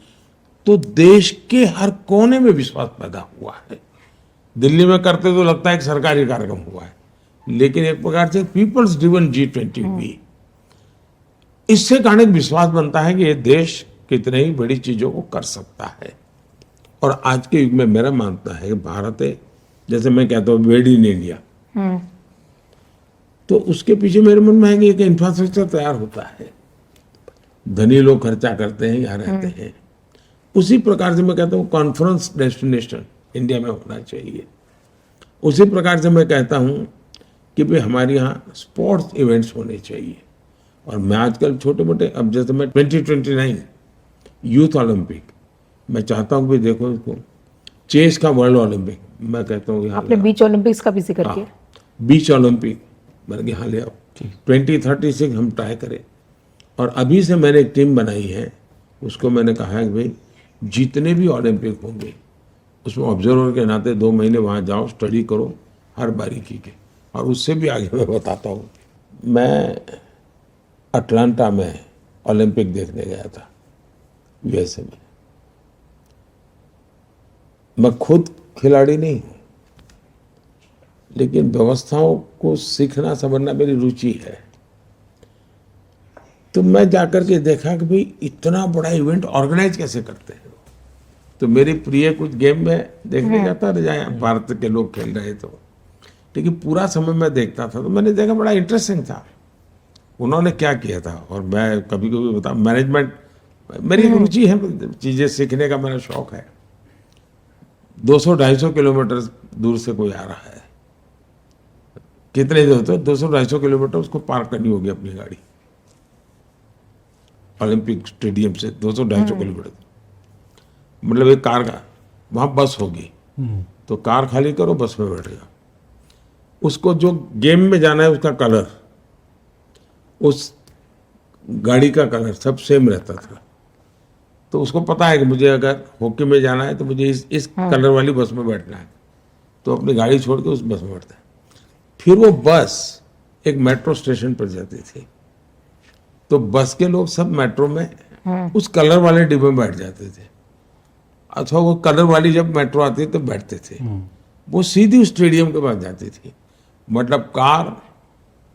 तो देश के हर कोने में विश्वास पैदा हुआ है। दिल्ली में करते तो लगता है एक सरकारी कार्यक्रम हुआ है, लेकिन एक प्रकार से पीपल्स ड्रिवन G20 हुई। इससे कारण एक विश्वास बनता है कि ये देश कितने ही बड़ी चीजों को कर सकता है। और आज के युग में मेरा मानना है कि भारत है, जैसे मैं कहता हूँ मेड इन इंडिया, तो उसके पीछे मेरे मन में है कि एक इंफ्रास्ट्रक्चर तैयार होता है, धनी लोग खर्चा करते हैं, यहाँ रहते हैं। उसी प्रकार से मैं कहता हूँ कॉन्फ्रेंस डेस्टिनेशन इंडिया में होना चाहिए। उसी प्रकार से मैं कहता हूँ कि भाई हमारे यहाँ स्पोर्ट्स इवेंट्स होने चाहिए। और मैं आजकल छोटे मोटे, अब जैसे मैं 2029 यूथ ओलंपिक, मैं चाहता हूँ कि देखो इसको चेस का वर्ल्ड ओलंपिक, मैं कहता हूँ आपने बीच ओलंपिक्स का भी जिक्र किया। बीच ओलंपिक मैंने कहा हाँ ले आओ, 2036 हम ट्राई करें। और अभी से मैंने एक टीम बनाई है, उसको मैंने कहा है कि भाई जितने भी ओलंपिक होंगे उसमें ऑब्जर्वर के नाते 2 महीने वहाँ जाओ, स्टडी करो हर बारीकी के। और उससे भी आगे मैं बताता हूँ, मैं अटलांटा में ओलंपिक देखने गया था यूएसए में। मैं खुद खिलाड़ी नहीं हूँ, लेकिन व्यवस्थाओं को सीखना समझना मेरी रुचि है। तो मैं जाकर के देखा कि भाई इतना बड़ा इवेंट ऑर्गेनाइज कैसे करते हैं। तो मेरी प्रिय कुछ गेम में देखने जाता रह जाए, भारत के लोग खेल रहे तो, लेकिन पूरा समय मैं देखता था तो मैंने देखा बड़ा इंटरेस्टिंग था उन्होंने क्या किया था। और मैं कभी कभी बता, मैनेजमेंट मेरी रुचि है, चीजें सीखने का मेरा शौक है। 200-250 किलोमीटर दूर से कोई आ रहा है, कितने दूर? तो 200-250 किलोमीटर उसको पार करनी होगी अपनी गाड़ी, ओलंपिक स्टेडियम से 200-250 किलोमीटर। मतलब एक कार का वहां बस होगी, तो कार खाली करो, बस में बैठ जाओ। उसको जो गेम में जाना है उसका कलर, उस गाड़ी का कलर सब सेम रहता था। तो उसको पता है कि मुझे अगर हॉकी में जाना है तो मुझे इस कलर वाली बस में बैठना है, तो अपनी गाड़ी छोड़ के उस बस में बैठता है। फिर वो बस एक मेट्रो स्टेशन पर जाती थी, तो बस के लोग सब मेट्रो में उस कलर वाले डिब्बे में बैठ जाते थे। अच्छा, वो कलर वाली जब मेट्रो आती तो बैठते थे, वो सीधी स्टेडियम के पास जाती थी। मतलब कार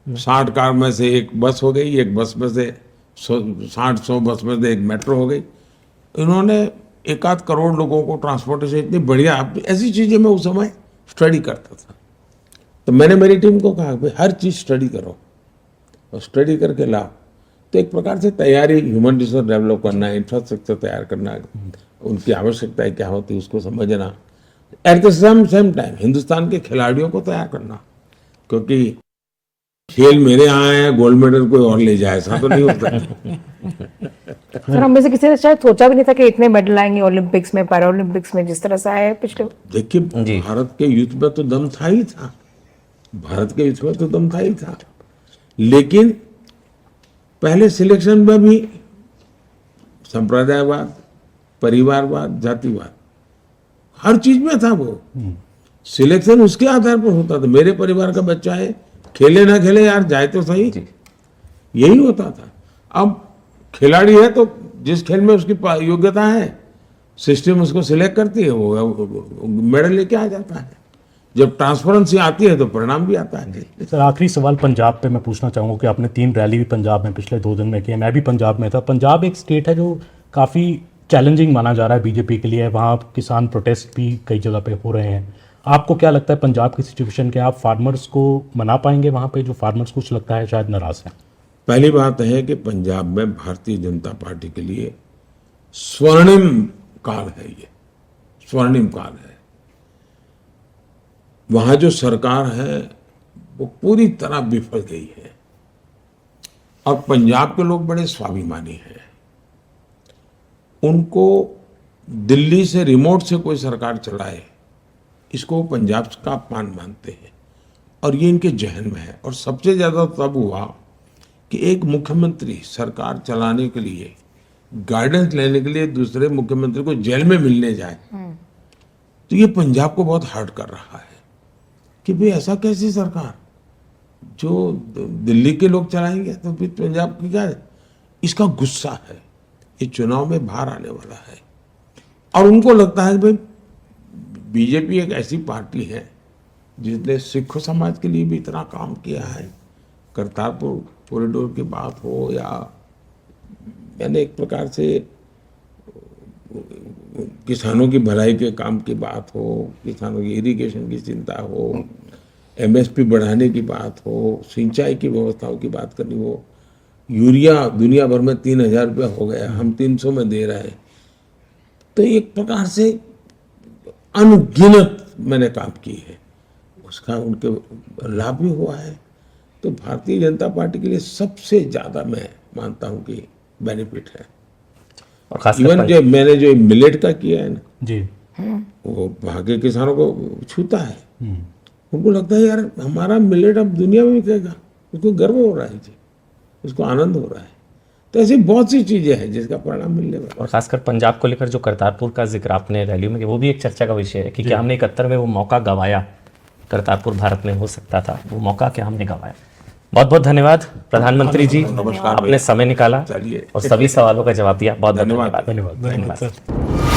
60 कार में से एक बस हो गई, एक बस में से 60-100 बस में से एक मेट्रो हो गई। इन्होंने 1-8 करोड़ लोगों को ट्रांसपोर्टेशन इतनी बढ़िया, ऐसी चीजें मैं उस समय स्टडी करता था। तो मैंने मेरी टीम को कहा भाई हर चीज स्टडी करो और स्टडी करके लाओ। तो एक प्रकार से तैयारी, ह्यूमन रिसोर्स डेवलप करना, इंफ्रास्ट्रक्चर तैयार करना, उनकी आवश्यकताएं क्या होती है उसको समझना, at the same time Hindustan के खिलाड़ियों को तैयार करना। क्योंकि खेल मेरे यहाँ है, गोल्ड मेडल कोई और ले जाए, ऐसा तो नहीं होता। सर, हम में से किसी ने शायद सोचा भी नहीं था कि इतने मेडल आएंगे ओलंपिक्स में, पैरा ओलंपिक्स में, जिस तरह से आए पिछले। देखिए भारत के यूथ में तो दम था ही था, भारत के यूथ में तो दम था ही था। लेकिन पहले सिलेक्शन में भी संप्रदायवाद, परिवारवाद, जातिवाद हर चीज में था। वो सिलेक्शन उसके आधार पर होता था, मेरे परिवार का बच्चा है, खेले ना खेले यार जाए तो सही, यही होता था। अब खिलाड़ी है तो जिस खेल में उसकी योग्यता है, सिस्टम उसको सिलेक्ट करती है, वो मेडल लेके आ जाता है। जब ट्रांसपेरेंसी आती है तो परिणाम भी आता है। सर, आखिरी सवाल पंजाब पे मैं पूछना चाहूँगा कि आपने 3 रैली भी पंजाब में पिछले 2 दिन में की है। मैं भी पंजाब में था। पंजाब एक स्टेट है जो काफ़ी चैलेंजिंग माना जा रहा है बीजेपी के लिए। वहाँ किसान प्रोटेस्ट भी कई जगह पे हो रहे हैं। आपको क्या लगता है पंजाब की सिचुएशन के, आप फार्मर्स को मना पाएंगे वहाँ पे, जो फार्मर्स कुछ लगता है शायद नाराज हैं? पहली बात है कि पंजाब में भारतीय जनता पार्टी के लिए स्वर्णिम काल है, ये स्वर्णिम काल है। वहां जो सरकार है वो पूरी तरह विफल गई है और पंजाब के लोग बड़े स्वाभिमानी हैं। उनको दिल्ली से रिमोट से कोई सरकार चलाए, इसको वो पंजाब का अपमान मानते हैं और ये इनके जहन में है। और सबसे ज्यादा तब हुआ कि एक मुख्यमंत्री सरकार चलाने के लिए, गाइडेंस लेने के लिए दूसरे मुख्यमंत्री को जेल में मिलने जाए, तो ये पंजाब को बहुत हर्ट कर रहा है कि भाई ऐसा कैसी सरकार जो दिल्ली के लोग चलाएंगे तो फिर पंजाब की क्या है? इसका गुस्सा है। ये चुनाव में बाहर आने वाला है और उनको लगता है कि भाई बीजेपी एक ऐसी पार्टी है जिसने सिख समाज के लिए भी इतना काम किया है, करतारपुर कॉरिडोर की बात हो या यानी एक प्रकार से किसानों की भलाई के काम की बात हो, किसानों की इरिगेशन की चिंता हो, एमएसपी बढ़ाने की बात हो, सिंचाई की व्यवस्थाओं की बात करनी हो। यूरिया दुनिया भर में 3,000 रुपया हो गया, हम 300 में दे रहे हैं। तो एक प्रकार से अनगिनत मैंने काम की है, उसका उनके लाभ भी हुआ है। तो भारतीय जनता पार्टी के लिए सबसे ज्यादा मैं मानता हूं कि बेनिफिट है। और खास इवन जो मैंने जो मिलेट का किया है ना जी, वो वहाँ के किसानों को छूता है। उनको लगता है यार हमारा मिलेट अब दुनिया में बिकेगा, उसको गर्व हो रहा है जी, उसको आनंद हो रहा है। तो ऐसी बहुत सी चीजें हैं जिसका परिणाम मिलने वाला है। और खासकर पंजाब को लेकर जो करतारपुर का जिक्र आपने रैली में किया, वो भी एक चर्चा का विषय है कि क्या हमने 71 में वो मौका गंवाया, करतारपुर भारत में हो सकता था, वो मौका क्या हमने गंवाया। बहुत बहुत धन्यवाद प्रधानमंत्री जी, नमस्कार आपने समय निकाला चलिए। और सभी सवालों का जवाब दिया। बहुत बहुत धन्यवाद। धन्यवाद। धन्यवाद। सर